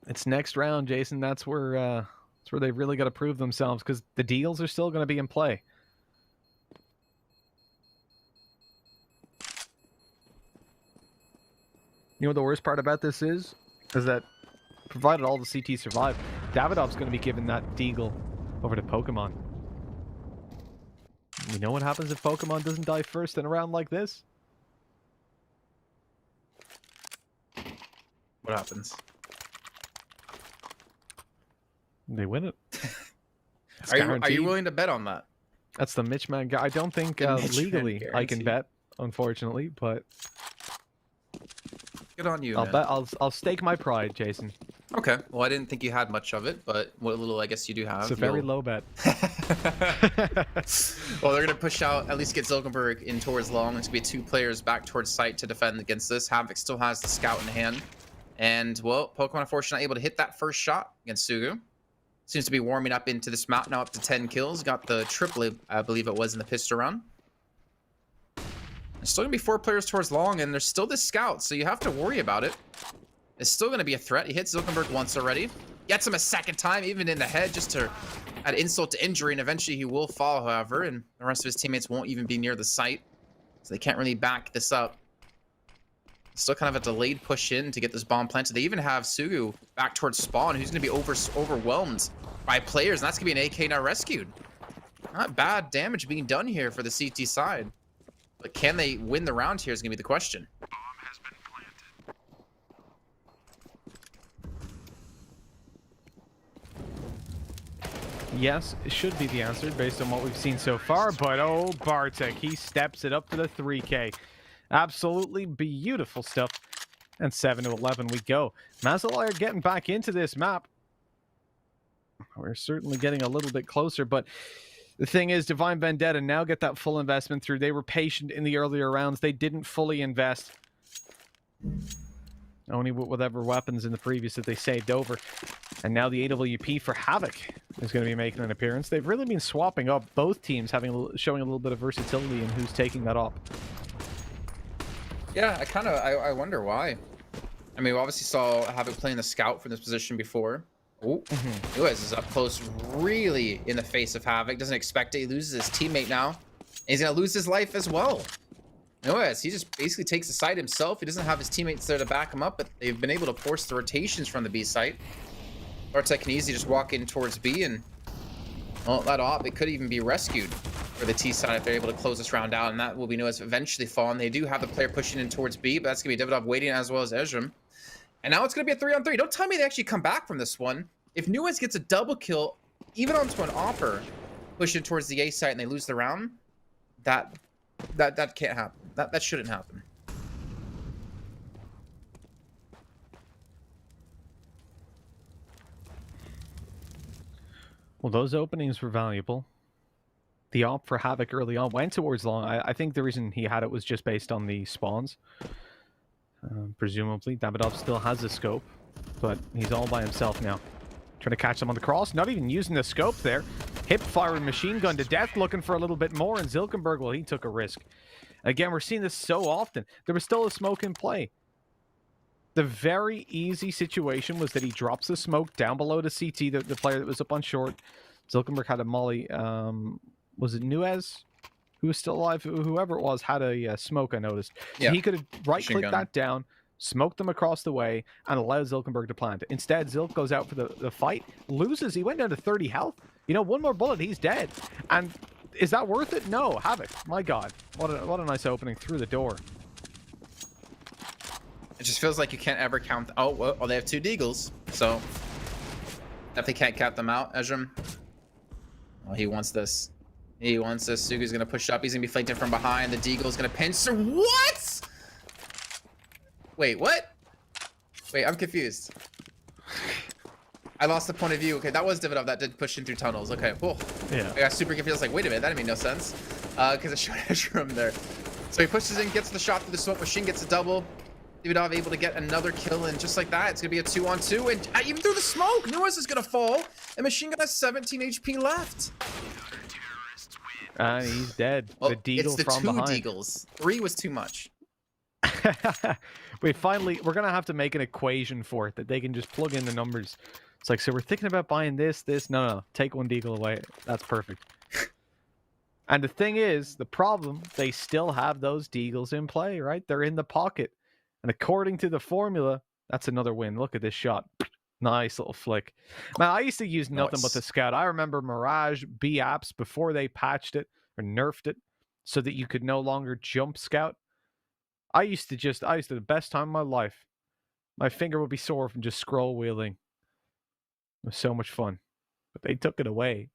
It's next round, Jason. That's where they've really got to prove themselves because the deals are still going to be in play. You know what the worst part about this is that provided all the CT survive, Davidov's going to be giving that deagle over to Pokemon. You know what happens if Pokemon doesn't die first in a round like this? What happens? They win it. Are you willing to bet on that? That's the Mitchman. I don't think legally I can bet, unfortunately, but good on you. I'll stake my pride, Jason. Okay. Well, I didn't think you had much of it, but what little I guess you do have. It's a very low bet. Well, they're gonna push out, at least get Zilkenberg in towards long. It's gonna be 2 players back towards site to defend against this. Havoc still has the scout in hand, and well, Pokemon unfortunately not able to hit that first shot against Sugu. Seems to be warming up into this map now, up to 10 kills. Got the triple, I believe it was, in the pistol round. There's still going to be 4 players towards long, and there's still this scout, so you have to worry about it. It's still going to be a threat. He hits Zilkenberg once already. Gets him a second time, even in the head, just to add insult to injury, and eventually he will fall, however, and the rest of his teammates won't even be near the site, so they can't really back this up. Still kind of a delayed push in to get this bomb planted. They even have Sugu back towards spawn, who's going to be overwhelmed by players, and that's going to be an AK now rescued. Not bad damage being done here for the CT side. But can they win the round here is going to be the question. Yes, it should be the answer based on what we've seen so far, but oh, Bartek, he steps it up to the 3K. Absolutely beautiful stuff. And 7-11 we go. Mazaalai are getting back into this map. We're certainly getting a little bit closer, but the thing is, Divine Vendetta now get that full investment through. They were patient in the earlier rounds. They didn't fully invest. Only with whatever weapons in the previous that they saved over. And now the AWP for Havoc is going to be making an appearance. They've really been swapping up, both teams showing a little bit of versatility in who's taking that up. Yeah, I wonder why. I mean, we obviously saw Havoc playing the scout from this position before. Oh, Nuez is up close, really in the face of Havoc. Doesn't expect it. He loses his teammate now. And he's going to lose his life as well. Nuez, he just basically takes the side himself. He doesn't have his teammates there to back him up, but they've been able to force the rotations from the B site. Bartek can easily just walk in towards B and, well, that op, it could even be rescued for the T side if they're able to close this round out, and that will be Nuez eventually falling. They do have the player pushing in towards B, but that's going to be Davidov waiting as well as Ezram. And now it's going to be a 3-on-3. Don't tell me they actually come back from this one. If Nuez gets a double kill, even onto an opper, push it towards the A site and they lose the round, that That can't happen. That shouldn't happen. Well, those openings were valuable. The op for Havoc early on went towards long. I think the reason he had it was just based on the spawns. Presumably, Davidov still has a scope, but he's all by himself now. Trying to catch him on the cross, not even using the scope there. Hip firing machine gun to death, looking for a little bit more, and Zilkenberg, well, he took a risk. Again, we're seeing this so often. There was still a smoke in play. The very easy situation was that he drops the smoke down below the CT, the player that was up on short. Zilkenberg had a molly. Was it Nuez? Who was still alive? Whoever it was had a smoke, I noticed. So Yeah. he could have right-clicked that down, smoked them across the way, and allowed Zilkenberg to plant. Instead, Zilk goes out for the fight, loses. He went down to 30 health. You know, one more bullet, he's dead. And is that worth it? No. Havoc. My God. What a nice opening through the door. It just feels like you can't ever count. Oh, well, they have 2 deagles, so definitely can't count them out. Ezram. Oh, he wants this. He wants this. Sugu's gonna push up. He's gonna be flanked in from behind. The deagle's gonna pinch. So what? Wait, what? Wait, I'm confused. I lost the point of view. Okay, that was Davidov that did push in through tunnels. Okay, cool. Yeah. I got super confused. I was like, wait a minute, that didn't make no sense. Because it showed Ezram there. So he pushes in, gets the shot through the smoke machine, gets a double. Davidov able to get another kill, and just like that, it's gonna be a 2-on-2. And even through the smoke, Nuez is gonna fall. And Machine Gun has 17 HP left. And he's dead. Well, the deagle it's the from 2 behind. deagles. 3 was too much. We're gonna have to make an equation for it that they can just plug in the numbers. It's like, so we're thinking about buying this. No, take 1 deagle away. That's perfect. And the thing is, the problem, they still have those deagles in play, right? They're in the pocket. And according to the formula, that's another win. Look at this shot. Nice little flick. Man, I used to use nothing but the scout. I remember Mirage B apps before they patched it or nerfed it so that you could no longer jump scout. I used to the best time of my life. My finger would be sore from just scroll wheeling. It was so much fun. But they took it away.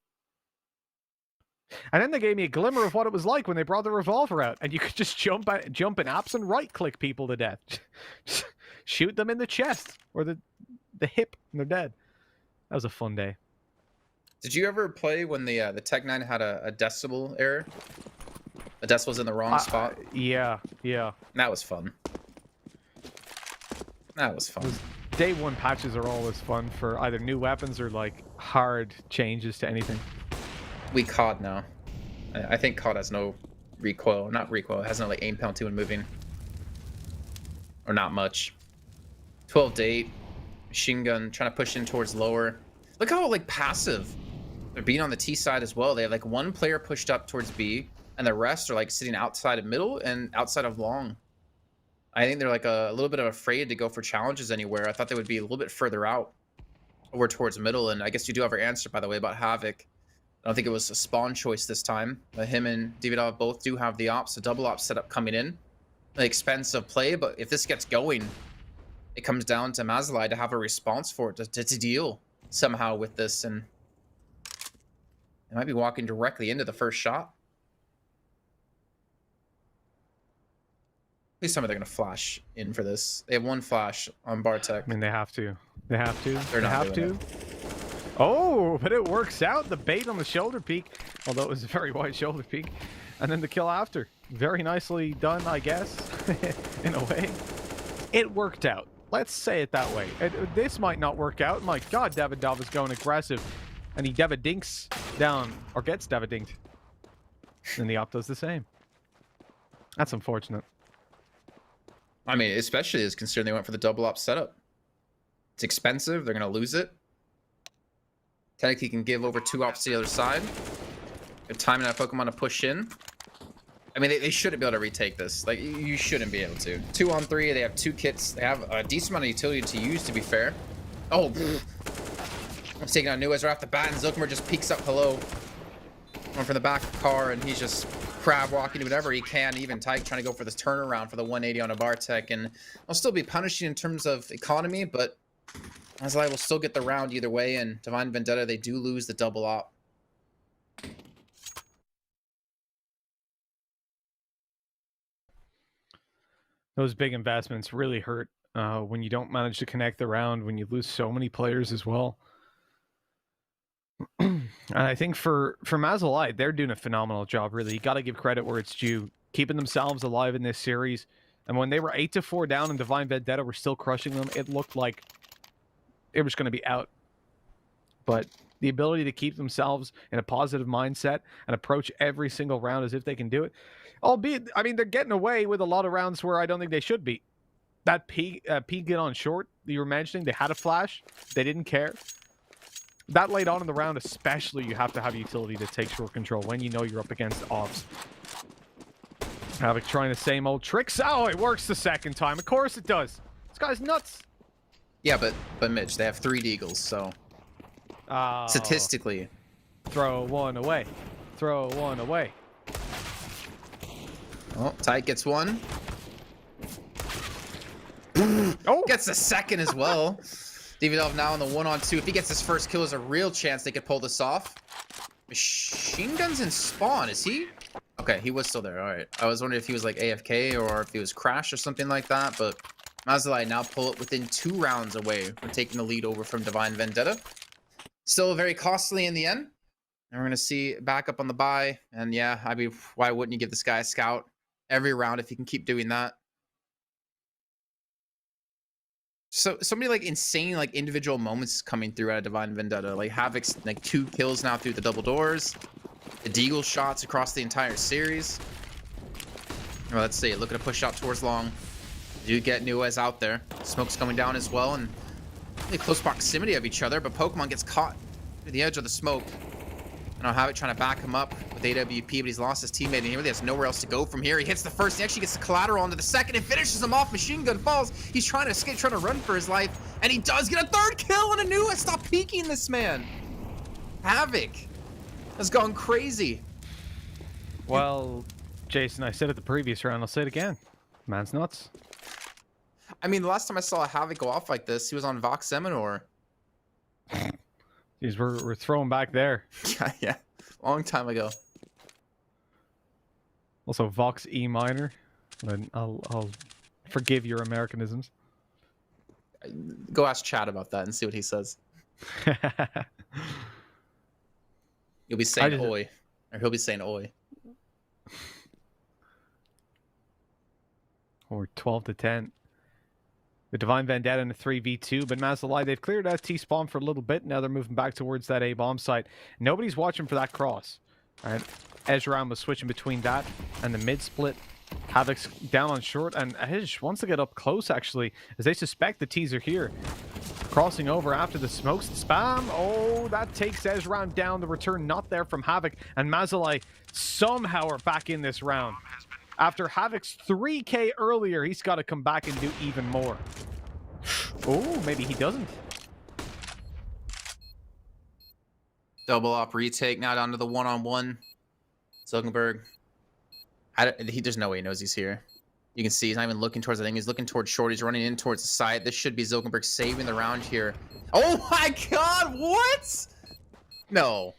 And then they gave me a glimmer of what it was like when they brought the revolver out, and you could just jump in apps and right-click people to death. Shoot them in the chest or the hip, and they're dead. That was a fun day. Did you ever play when the Tech 9 had a decibel error? The decibel's in the wrong spot? Yeah. That was fun. That was fun. Day 1 patches are always fun for either new weapons or like hard changes to anything. We COD now. I think COD has no recoil. Not recoil. It has no like aim penalty when moving. Or not much. 12 to 8. Machine gun trying to push in towards lower. Look how like passive they're being on the T side as well. They have like 1 player pushed up towards B, and the rest are like sitting outside of middle and outside of long. I think they're like a little bit of afraid to go for challenges anywhere. I thought they would be a little bit further out over towards middle. And I guess you do have our answer, by the way, about Havoc. I don't think it was a spawn choice this time. Him and Davidov both do have the ops, a double ops setup coming in. The expense of play, but if this gets going, it comes down to Mazaalai to have a response for it, to deal somehow with this. And they might be walking directly into the first shot. Please tell me they're going to flash in for this. They have 1 flash on Bartek. I mean, they have to. They have to. They're not have to. Oh, but it works out. The bait on the shoulder peek, although it was a very wide shoulder peek. And then the kill after. Very nicely done, I guess, in a way. It worked out. Let's say it that way. This might not work out. My God, Davidov is going aggressive. And he Davidinks down, or gets Davidinked. And the op does the same. That's unfortunate. I mean, especially as considering they went for the double op setup. It's expensive. They're going to lose it. Technically, can give over 2 ops to the other side. Good timing that Pokemon to push in. I mean, they shouldn't be able to retake this. Like, you shouldn't be able to. 2-on-3, they have 2 kits. They have a decent amount of utility to use, to be fair. Oh, I'm taking out Nuez right off the bat, and Zilkenberg just peeks up hello. Going from the back of the car, and he's just crab walking to whatever he can. Even Tyke trying to go for this turnaround for the 180 on a Bartek. And I'll still be punishing in terms of economy, but Mazaalai will still get the round either way, and Divine Vendetta, they do lose the double op. Those big investments really hurt when you don't manage to connect the round, when you lose so many players as well. And I think for Mazaalai, they're doing a phenomenal job, really. You got to give credit where it's due, keeping themselves alive in this series. And when they were 8-4 down and Divine Vendetta were still crushing them, it looked like it was going to be out. But the ability to keep themselves in a positive mindset and approach every single round as if they can do it. Albeit, I mean, they're getting away with a lot of rounds where I don't think they should be. That P get on short that you were mentioning, they had a flash. They didn't care. That late on in the round, especially, you have to have utility to take short control when you know you're up against offs. Havoc trying the same old tricks. Oh, it works the second time. Of course it does. This guy's nuts. Yeah, but Mitch, they have 3 deagles, so statistically, throw one away. Throw one away. Oh, Tight gets one. Oh, Gets the second as well. Davidov now on the 1-on-2. If he gets his first kill, there's a real chance they could pull this off. Machine Gun's in spawn, is he? Okay, he was still there. All right. I was wondering if he was like AFK or if he was crashed or something like that, but Mazaalai now pull it within 2 rounds away from taking the lead over from Divine Vendetta. Still very costly in the end. And we're going to see back up on the buy. And yeah, I mean, why wouldn't you give this guy a scout every round if you can keep doing that? So many like insane like individual moments coming through out of Divine Vendetta. Like Havoc's like 2 kills now through the double doors. The deagle shots across the entire series. Well, let's see. Looking to push out towards long. Do get Nuez out there. Smoke's coming down as well, and really close proximity of each other, but Pokemon gets caught through the edge of the smoke. I don't have it trying to back him up with AWP, but he's lost his teammate, and he really has nowhere else to go from here. He hits the first, he actually gets the collateral onto the second and finishes him off. Machine Gun falls. He's trying to escape, trying to run for his life, and he does get a 3rd kill on a Nuez. Stop peeking this man. Havoc has gone crazy. well, Jason, I said it the previous round. I'll say it again. Man's nuts. I mean, the last time I saw a Havoc go off like this, he was on Vox Seminor. Jeez, we're throwing back there. Yeah, long time ago. Also, Vox E minor. I'll forgive your Americanisms. Go ask Chad about that and see what he says. You'll be saying oi, or he'll be saying oi. Or 12-10. The Divine Vendetta in a 3v2, but Mazaalai, they've cleared out T-spawn for a little bit. Now they're moving back towards that A-bomb site. Nobody's watching for that cross. All right, Ezram was switching between that and the mid-split. Havoc's down on short, and Ej wants to get up close, actually, as they suspect the T's are here. Crossing over after the smokes. Spam. Oh, that takes Ezram down. The return not there from Havoc, and Mazaalai somehow are back in this round. After Havoc's 3K earlier, he's got to come back and do even more. Oh, maybe he doesn't. Double up retake now down to the 1-on-1. Zilkenberg. There's no way he knows he's here. You can see he's not even looking towards the thing. He's looking towards short. He's running in towards the side. This should be Zilkenberg saving the round here. Oh my god, what? No.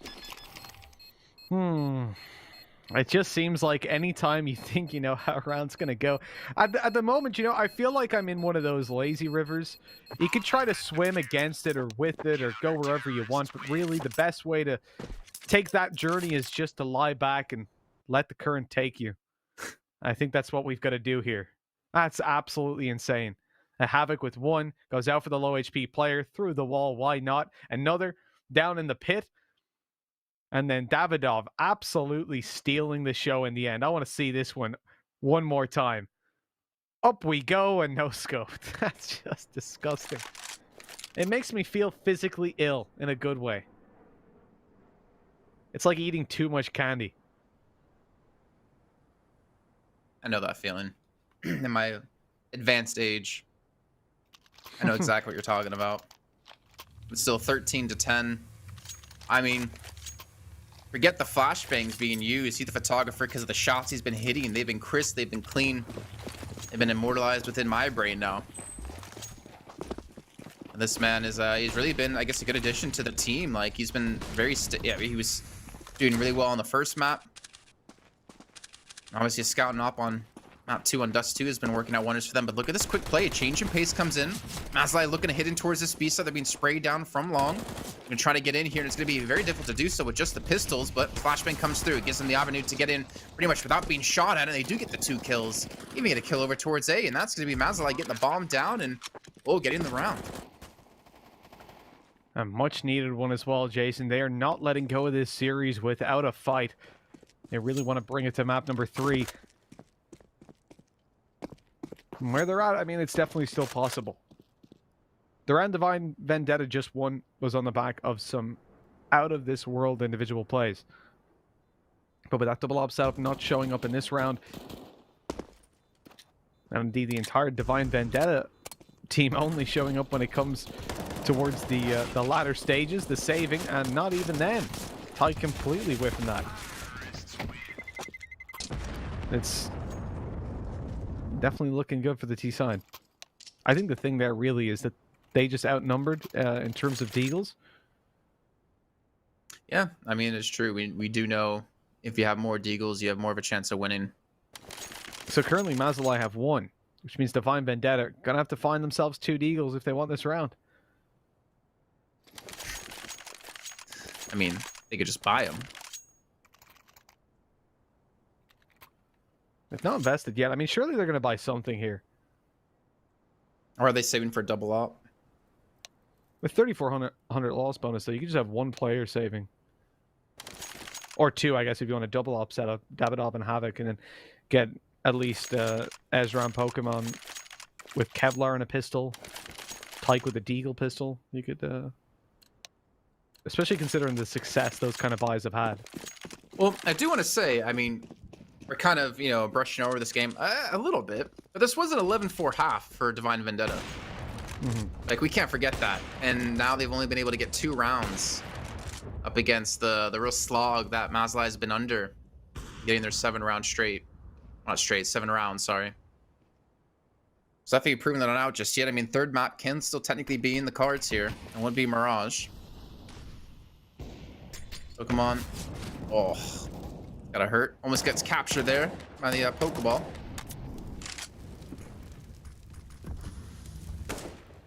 It just seems like anytime you think you know how a round's going to go. At the moment, you know, I feel like I'm in one of those lazy rivers. You could try to swim against it or with it or go wherever you want, but really the best way to take that journey is just to lie back and let the current take you. I think that's what we've got to do here. That's absolutely insane. A Havoc with 1 goes out for the low HP player through the wall. Why not? Another down in the pit. And then Davidov absolutely stealing the show in the end. I want to see this one more time. Up we go and no scope. That's just disgusting. It makes me feel physically ill in a good way. It's like eating too much candy. I know that feeling. In my advanced age, I know exactly what you're talking about. It's still 13-10. I mean, forget the flashbangs being used. See the photographer because of the shots he's been hitting. They've been crisp. They've been clean. They've been immortalized within my brain now. And this man is he's really been, I guess, a good addition to the team. Like he's been very he was doing really well on the first map. Obviously scouting up on Map 2 on Dust 2 has been working out wonders for them, but look at this quick play. A change in pace comes in. Mazaalai looking to hit in towards this beast, so they're being sprayed down from long. Gonna try to get in here, and it's gonna be very difficult to do so with just the pistols, but Flashbang comes through. It gives them the avenue to get in pretty much without being shot at, and they do get the 2 kills. Even get a kill over towards A, and that's gonna be Mazaalai getting the bomb down and, oh, getting the round. A much needed one as well, Jason. They are not letting go of this series without a fight. They really want to bring it to map number 3. From where they're at, I mean, it's definitely still possible. The round Divine Vendetta just won was on the back of some out-of-this-world individual plays. But with that double op setup not showing up in this round, and indeed the entire Divine Vendetta team only showing up when it comes towards the latter stages, the saving, and not even then. Ty completely whiffing that. It's definitely looking good for the T side. I think the thing there really is that they just outnumbered in terms of deagles. Yeah, I mean, it's true. We do know if you have more deagles, you have more of a chance of winning. So currently Mazaalai have 1, which means Divine Vendetta are going to have to find themselves 2 deagles if they want this round. I mean, they could just buy them. They've not invested yet. I mean, surely they're going to buy something here. Or are they saving for double op? With 3,400 loss bonus, though, you can just have 1 player saving. Or 2, I guess, if you want a double op setup. Davidoff and Havoc, and then get at least Ezra and Pokemon with Kevlar and a pistol. Tyke with a Deagle pistol. You could... especially considering the success those kind of buys have had. Well, I do want to say, I mean, we're kind of, you know, brushing over this game a little bit, but this was an 11-4 half for Divine Vendetta. Like, we can't forget that. And now they've only been able to get 2 rounds up against the real slog that Mazaalai has been under, getting their 7 rounds straight. Not straight, 7 rounds, sorry. So I think you've proven that not out just yet. I mean, 3rd map can still technically be in the cards here. It would be Mirage. Pokemon. Oh, gotta hurt. Almost gets captured there by the Pokeball.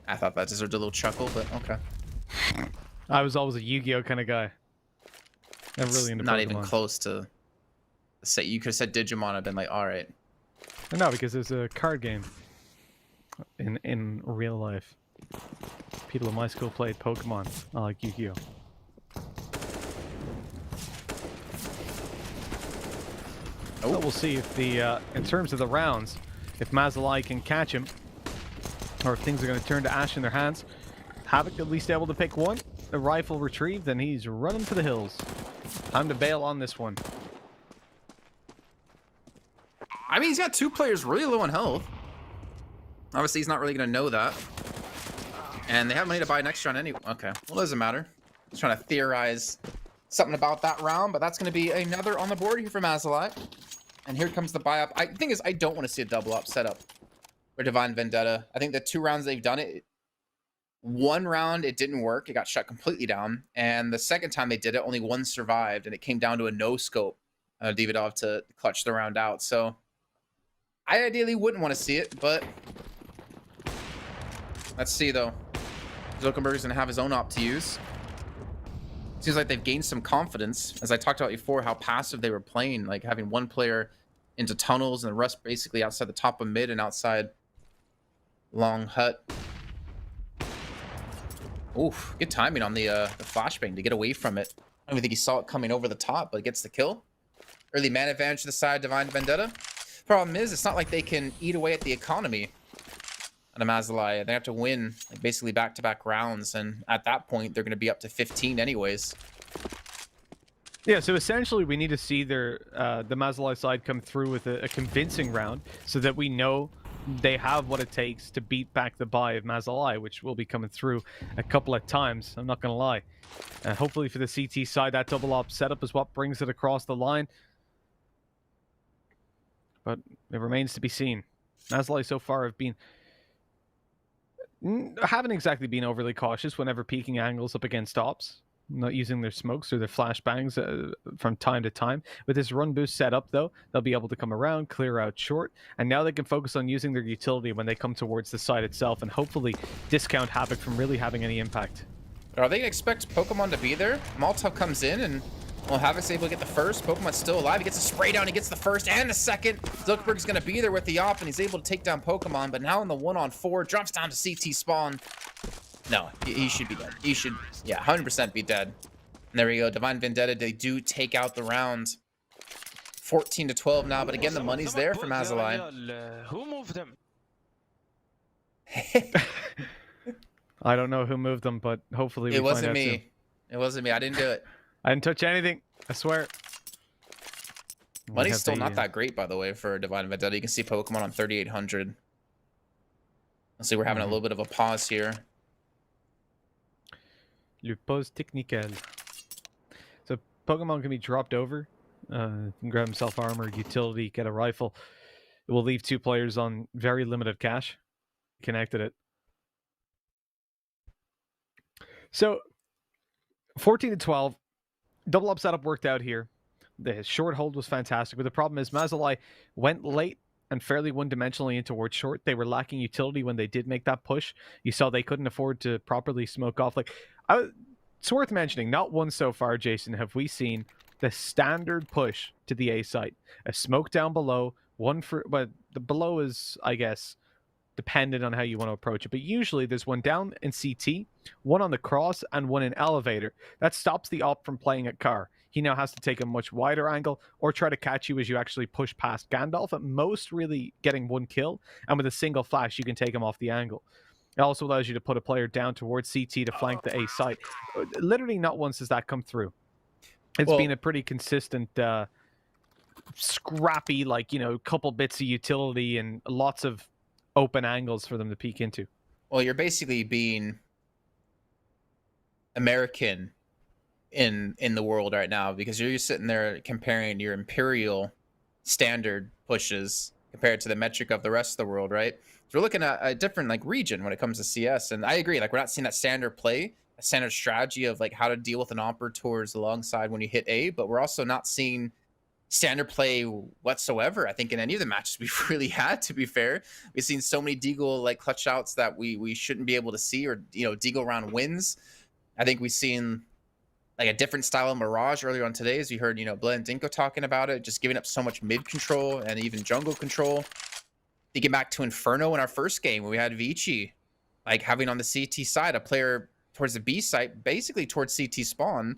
I thought that deserved a little chuckle, but okay. I was always a Yu-Gi-Oh kind of guy. Never really into Not Pokemon. even close to say. You could have said Digimon. I've been like, all right. No, because there's a card game in real life. People in my school played Pokemon. I like Yu-Gi-Oh. Oh. So we'll see if the in terms of the rounds, if Mazaalai can catch him, or if things are going to turn to ash in their hands. Havoc at least able to pick 1. A rifle retrieved, and he's running for the hills. Time to bail on this one. I mean, he's got 2 players really low on health. Obviously, he's not really going to know that. And they have money to buy next round anyway. Okay, well, it doesn't matter. Just trying to theorize something about that round, but that's going to be another on the board here for Mazaalai. And here comes the buy up. The thing is, I don't want to see a double up setup for Divine Vendetta. I think the 2 rounds they've done it, 1 round it didn't work. It got shut completely down. And the second time they did it, only 1 survived, and it came down to a no scope. Davidov to clutch the round out. So I ideally wouldn't want to see it, but let's see though. Zuckerberg's gonna have his own op to use. Seems like they've gained some confidence. As I talked about before, how passive they were playing, like having 1 player into tunnels and the rest basically outside the top of mid and outside long hut. Oof, good timing on the flashbang to get away from it. I don't even think he saw it coming over the top, but gets the kill. Early man advantage to the side, Divine Vendetta. Problem is, it's not like they can eat away at the economy on a Mazaalai. They have to win like basically back-to-back rounds, and at that point, they're going to be up to 15 anyways. Yeah, so essentially we need to see their the Mazaalai side come through with a convincing round so that we know they have what it takes to beat back the buy of Mazaalai, which will be coming through a couple of times, I'm not going to lie. And hopefully for the CT side, that double op setup is what brings it across the line. But it remains to be seen. Mazaalai so far haven't exactly been overly cautious whenever peeking angles up against ops. not using their smokes or their flashbangs from time to time. With this run boost set up, though, they'll be able to come around, clear out short, and now they can focus on using their utility when they come towards the site itself, and hopefully discount Havoc from really having any impact. Are they gonna expect Pokemon to be there? Molotov comes in and, well, Havoc's able to get the first. Pokemon's still alive. He gets a spray down. He gets the first and the second. Zuckerberg's gonna be there with the op, and he's able to take down Pokemon. But now in the 1-on-4, drops down to CT spawn. No, he should be dead. He should, yeah, 100% be dead. And there we go. Divine Vendetta, they do take out the round. 14-12 now, but again, the money's there for Mazaalai. Who moved them? I don't know who moved them, but hopefully It wasn't me. It wasn't me. I didn't do it. I didn't touch anything. I swear. Money's still not that great, by the way, for Divine Vendetta. You can see Pokemon on 3,800. Let's see, we're having a little bit of a pause here. Le pause technical. So Pokemon can be dropped over. Can grab himself armor, utility, get a rifle. It will leave two players on very limited cash. Connected it. So 14-12. Double up setup worked out here. The short hold was fantastic, but the problem is Mazaalai went late and fairly one-dimensionally in towards short. They were lacking utility when they did make that push. You saw they couldn't afford to properly smoke off. It's worth mentioning, not once so far, Jason, have we seen the standard push to the A site. A smoke down below, but the below is, I guess, dependent on how you want to approach it. But usually there's one down in CT, one on the cross, and one in elevator. That stops the op from playing at car. He now has to take a much wider angle or try to catch you as you actually push past Gandalf, at most really getting one kill, and with a single flash you can take him off the angle. It also allows you to put a player down towards CT to flank the A site. Literally not once has that come through. It's been a pretty consistent, scrappy, couple bits of utility and lots of open angles for them to peek into. Well, you're basically being American in the world right now, because you're sitting there comparing your Imperial standard pushes compared to the metric of the rest of the world, right? So we're looking at a different region when it comes to CS, and I agree. We're not seeing that standard play, a standard strategy of how to deal with an opper towards alongside when you hit A, but we're also not seeing standard play whatsoever, I think, in any of the matches we've really had, to be fair. We've seen so many Deagle clutch outs that we shouldn't be able to see, or Deagle round wins. I think we've seen a different style of Mirage earlier on today, as we heard Blend Dinko talking about it, just giving up so much mid control and even jungle control. Thinking back to Inferno in our first game when we had Vici having on the CT side a player towards the B site, basically towards CT spawn,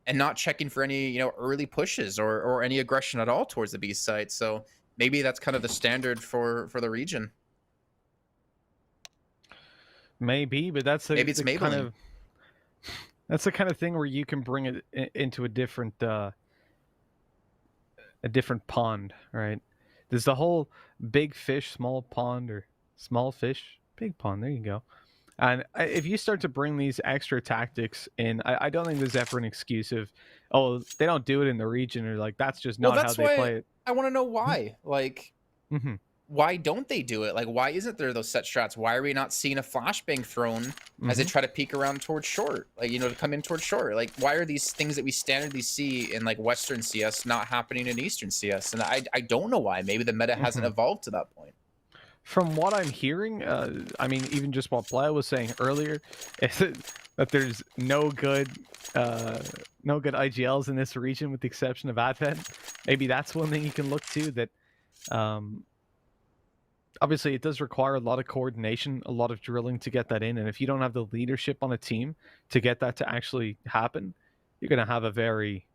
and not checking for any early pushes or any aggression at all towards the B site. So maybe that's kind of the standard for the region. Maybe, but that's maybe it's Maybelline. That's the kind of thing where you can bring it into a different pond, right? There's the whole big fish, small pond, or small fish, big pond. There you go. And if you start to bring these extra tactics in, I don't think there's ever an excuse of, oh, they don't do it in the region, or that's just not how they play it. I want to know why. Why don't they do it? Why isn't there those set strats? Why are we not seeing a flashbang thrown as they try to peek around towards short? To come in towards short? Why are these things that we standardly see in Western CS not happening in Eastern CS? And I don't know why. Maybe the meta hasn't evolved to that point. From what I'm hearing, even just what Blair was saying earlier, is that there's no good IGLs in this region with the exception of Advent. Maybe that's one thing you can look to. That obviously it does require a lot of coordination, a lot of drilling to get that in, and if you don't have the leadership on a team to get that to actually happen, you're going to have a very,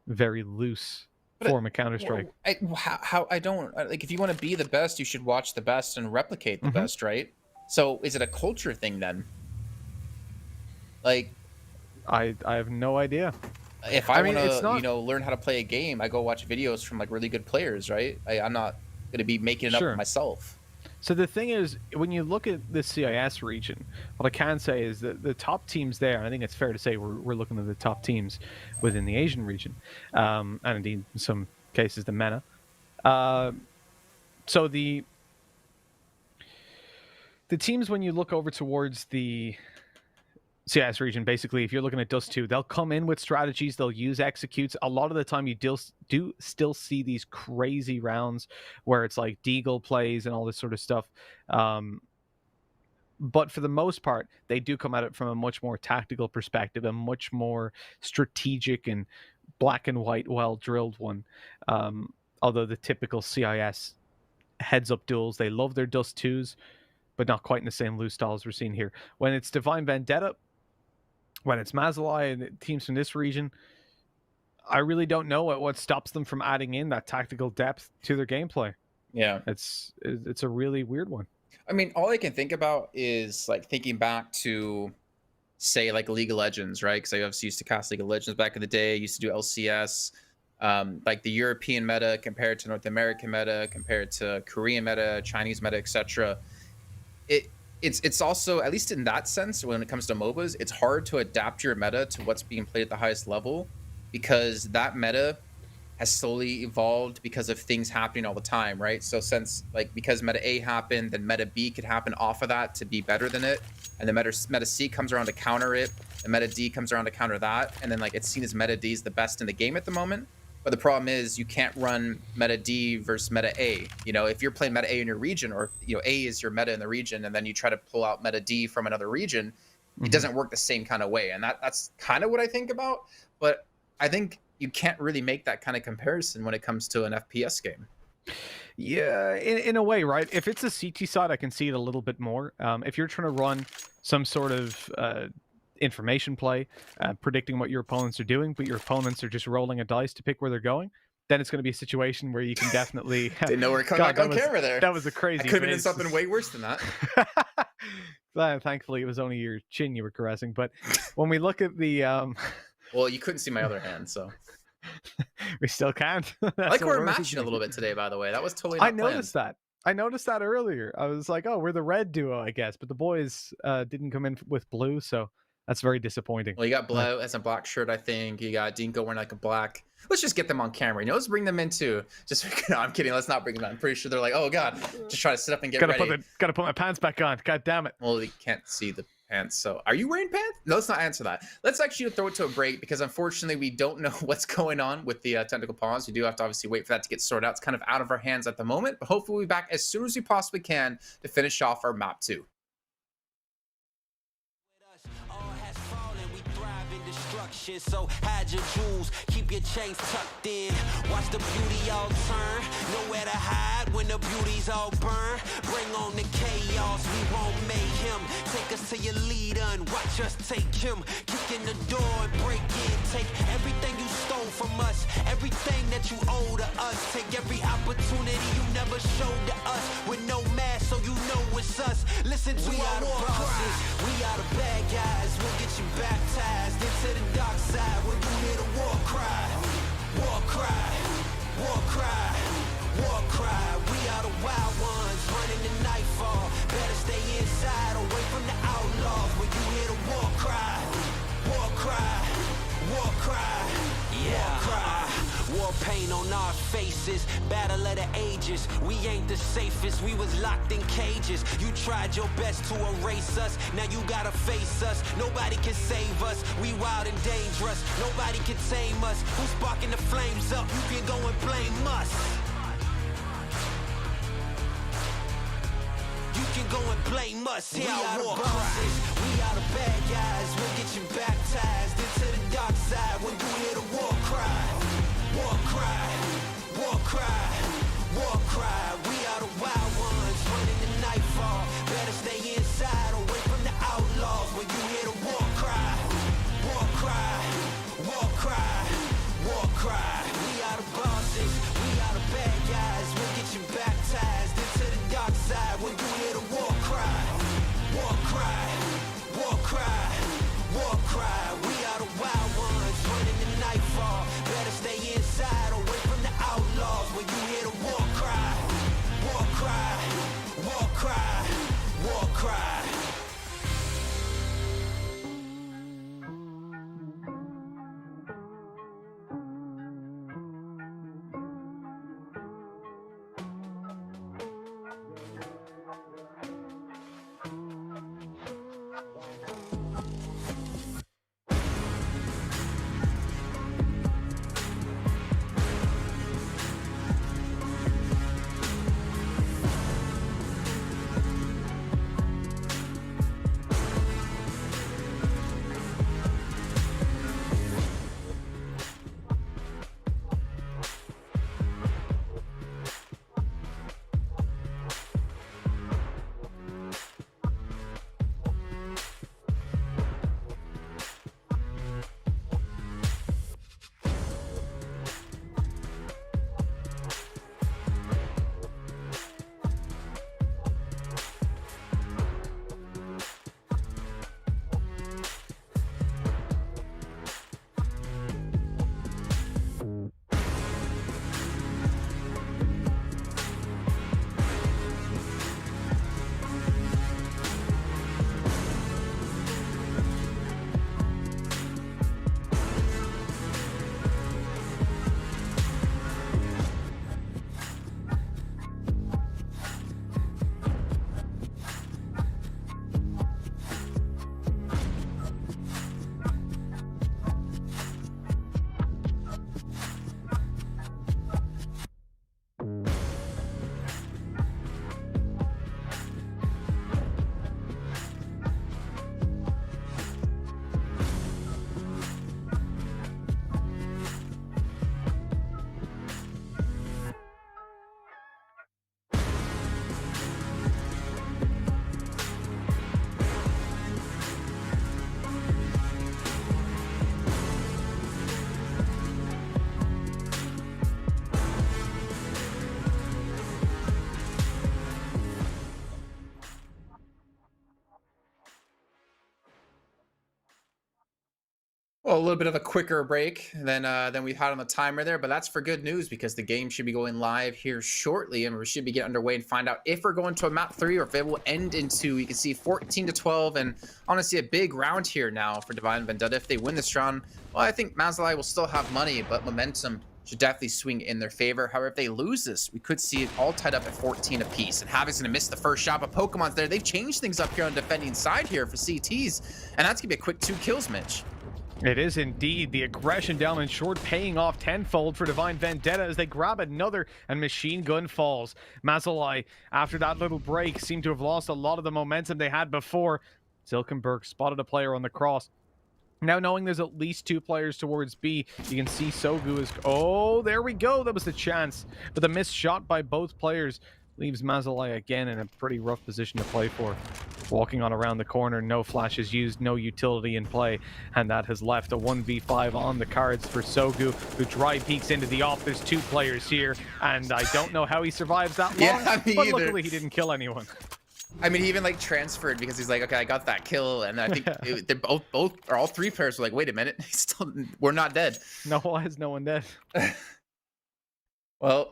very loose form of Counter-Strike. I don't if you want to be the best, you should watch the best and replicate the best, right? So is it a culture thing then? I have no idea. If I want to learn how to play a game, I go watch videos from really good players, right? I'm not going to be making it up myself. So the thing is, when you look at the CIS region, what I can say is that the top teams there, and I think it's fair to say we're looking at the top teams within the Asian region, and indeed in some cases the MENA. So the teams, when you look over towards the CIS region, basically, if you're looking at Dust 2, they'll come in with strategies, they'll use executes. A lot of the time, you do still see these crazy rounds where it's like Deagle plays and all this sort of stuff. But for the most part, they do come at it from a much more tactical perspective, a much more strategic and black and white, well-drilled one. Although the typical CIS heads-up duels, they love their Dust 2s, but not quite in the same loose styles we're seeing here. When it's Divine Vendetta, when it's Mazaalai and teams from this region, I really don't know what stops them from adding in that tactical depth to their gameplay. Yeah, it's a really weird one. I mean, all I can think about is like thinking back to, say, like League of Legends, right? Because I obviously used to cast League of Legends back in the day. I used to do LCS. Like the European meta compared to North American meta, compared to Korean meta, Chinese meta, etc. It's also, at least in that sense, when it comes to MOBAs, it's hard to adapt your meta to what's being played at the highest level, because that meta has slowly evolved because of things happening all the time, right? So since, like, because meta A happened, then meta B could happen off of that to be better than it, and then meta C comes around to counter it, and meta D comes around to counter that, and then like it's seen as meta D is the best in the game at the moment. But the problem is you can't run meta D versus meta A. You know, if you're playing meta A in your region, or A is your meta in the region, and then you try to pull out meta D from another region, it doesn't work the same kind of way. And that's kind of what I think about. But I think you can't really make that kind of comparison when it comes to an FPS game. Yeah, in a way, right? If it's a CT side, I can see it a little bit more. If you're trying to run some sort of information play, predicting what your opponents are doing, but your opponents are just rolling a dice to pick where they're going, then it's going to be a situation where you can definitely... Didn't know we're coming back on camera there. That was a crazy... It could have been something way worse than that. Thankfully, it was only your chin you were caressing. But when we look at the... Well, you couldn't see my other hand, so... We still can't. Like we're matching a little bit today, by the way. That was totally not noticed that. I noticed that earlier. I was like, oh, we're the red duo, I guess. But the boys didn't come in with blue, so that's very disappointing. Well, you got Blue as a black shirt, I think. You got Dinko wearing like a black. Let's just get them on camera. Let's bring them in too. Just no, I'm kidding. Let's not bring them in. I'm pretty sure they're like, oh god, just try to sit up and get ready. Gotta put my pants back on. God damn it. Well, you can't see the pants. So, are you wearing pants? No, let's not answer that. Let's actually throw it to a break, because unfortunately we don't know what's going on with the technical pause. We do have to obviously wait for that to get sorted out. It's kind of out of our hands at the moment, but hopefully we'll be back as soon as we possibly can to finish off our map 2. So hide your jewels, keep your chains tucked in. Watch the beauty all turn, nowhere to hide when the beauty's all burn. Bring on the chaos, we won't make him. Take us to your leader and watch us take him. Kick in the door and break in. Take everything you stole from us, everything that you owe to us. Take every opportunity you never showed to us. With no mask, so you know it's us. Listen to our war cries. We are the bad guys, we'll get you baptized into the dark side when you hear the war cry. War cry, war cry, war cry. We are the wild ones running the nightfall. Better stay inside, away from the outlaws. When you hear the war cry, war cry, war cry, yeah. War cry. War paint on our faces, battle of the ages. We ain't the safest, we was locked in cages. You tried your best to erase us, now you gotta face us. Nobody can save us, we wild and dangerous. Nobody can tame us, who's sparking the flames up? You can go and blame us. You can go and blame us. We are the bosses, we are the bad guys. We'll get you baptized into the dark side when you hear the war cry. War cry, war cry, war cry. We are the wild ones running the nightfall. Better stay inside, away from the outlaws. When you hear the war cry, war cry, war cry, war cry. We are the bosses, we are the bad guys. We'll get you baptized into the dark side. When you hear the war cry, war cry, war cry, war cry. Well, a little bit of a quicker break than we've had on the timer there, but that's for good news because the game should be going live here shortly, and we should be getting underway and find out if we're going to a map 3 or if it will end into, you can see 14-12, and honestly a big round here now for Divine Vendetta. If they win this round, well, I think Mazaalai will still have money, but momentum should definitely swing in their favor. However, if they lose this, we could see it all tied up at 14 apiece, and Havoc's gonna miss the first shot, but Pokemon's there. They've changed things up here on the defending side here for CTs, and that's gonna be a quick 2 kills, Mitch. It is indeed. The aggression down in short paying off tenfold for Divine Vendetta as they grab another and Machine Gun falls. Mazaalai, after that little break, seemed to have lost a lot of the momentum they had before. Zilkenberg spotted a player on the cross. Now knowing there's at least 2 players towards B, you can see Sogu is... Oh, there we go. That was the chance. But the missed shot by both players leaves Mazaalai again in a pretty rough position to play for. Walking on around the corner, no flashes used, no utility in play, and that has left a 1v5 on the cards for Sogu, who dry peeks into the off. There's 2 players here, and I don't know how he survives that long, but luckily he didn't kill anyone. I mean, he even like transferred because he's like, okay, I got that kill, and I think they're both or all 3 players were like, wait a minute, we're not dead. No, why is no one dead? Well,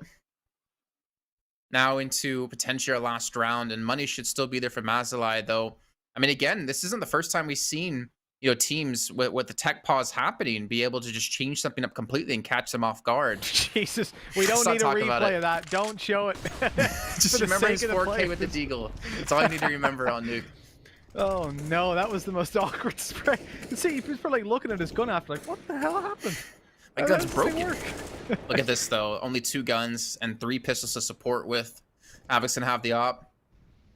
now into potentially our last round, and money should still be there for Mazaalai, though. I mean, again, this isn't the first time we've seen, you know, teams with the tech pause happening be able to just change something up completely and catch them off guard. Jesus, we don't need a replay of that. Don't show it. Just remember his 4K with the deagle. That's all you need to remember on Nuke. Oh no, that was the most awkward spray. See, he was probably looking at his gun after, like, what the hell happened? My gun's broken. Look at this, though. Only 2 guns and 3 pistols to support with. Havoc's going to have the op.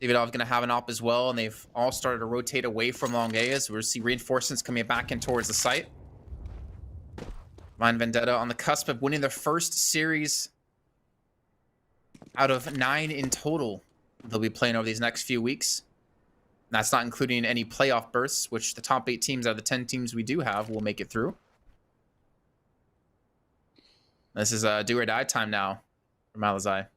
Davidov's going to have an op as well, and they've all started to rotate away from Long A as we'll see reinforcements coming back in towards the site. Divine Vendetta on the cusp of winning their first series out of 9 in total they'll be playing over these next few weeks. And that's not including any playoff berths, which the top 8 teams out of the 10 teams we do have will make it through. This is do or die time now for Mazaalai.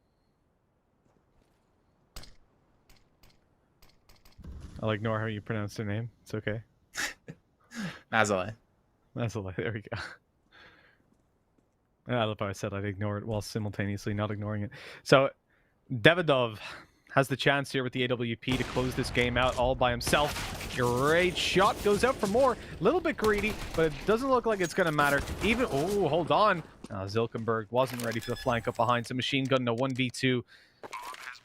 I'll ignore how you pronounce their name. It's okay. Mazaalai. Mazaalai. There we go. I love how I said I'd ignore it while simultaneously not ignoring it. So, Davidov has the chance here with the AWP to close this game out all by himself. Great shot. Goes out for more. A little bit greedy, but it doesn't look like it's going to matter. Even... Oh, hold on. Zilkenberg wasn't ready for the flank up behind, so Machine Gun in a 1v2.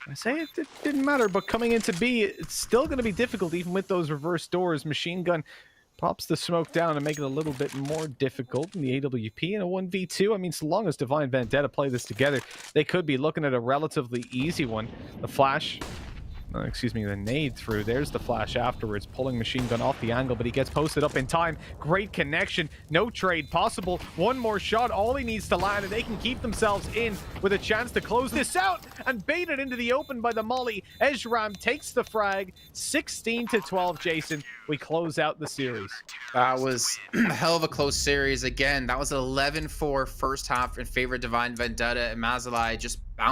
I say it didn't matter, but coming into B, it's still going to be difficult even with those reverse doors. Machine Gun pops the smoke down and make it a little bit more difficult in the AWP in a 1v2. I mean, so long as Divine Vendetta play this together, they could be looking at a relatively easy one. The flash... excuse me, the nade through. There's the flash afterwards, pulling Machine Gun off the angle, but he gets posted up in time. Great connection. No trade possible. One more shot. All he needs to land, and they can keep themselves in with a chance to close this out and bait it into the open by the molly. Ejram takes the frag. 16-12, Jason. We close out the series. That was a hell of a close series. Again, that was an 11-4 first half in favor of Divine Vendetta, and Mazaalai just bounced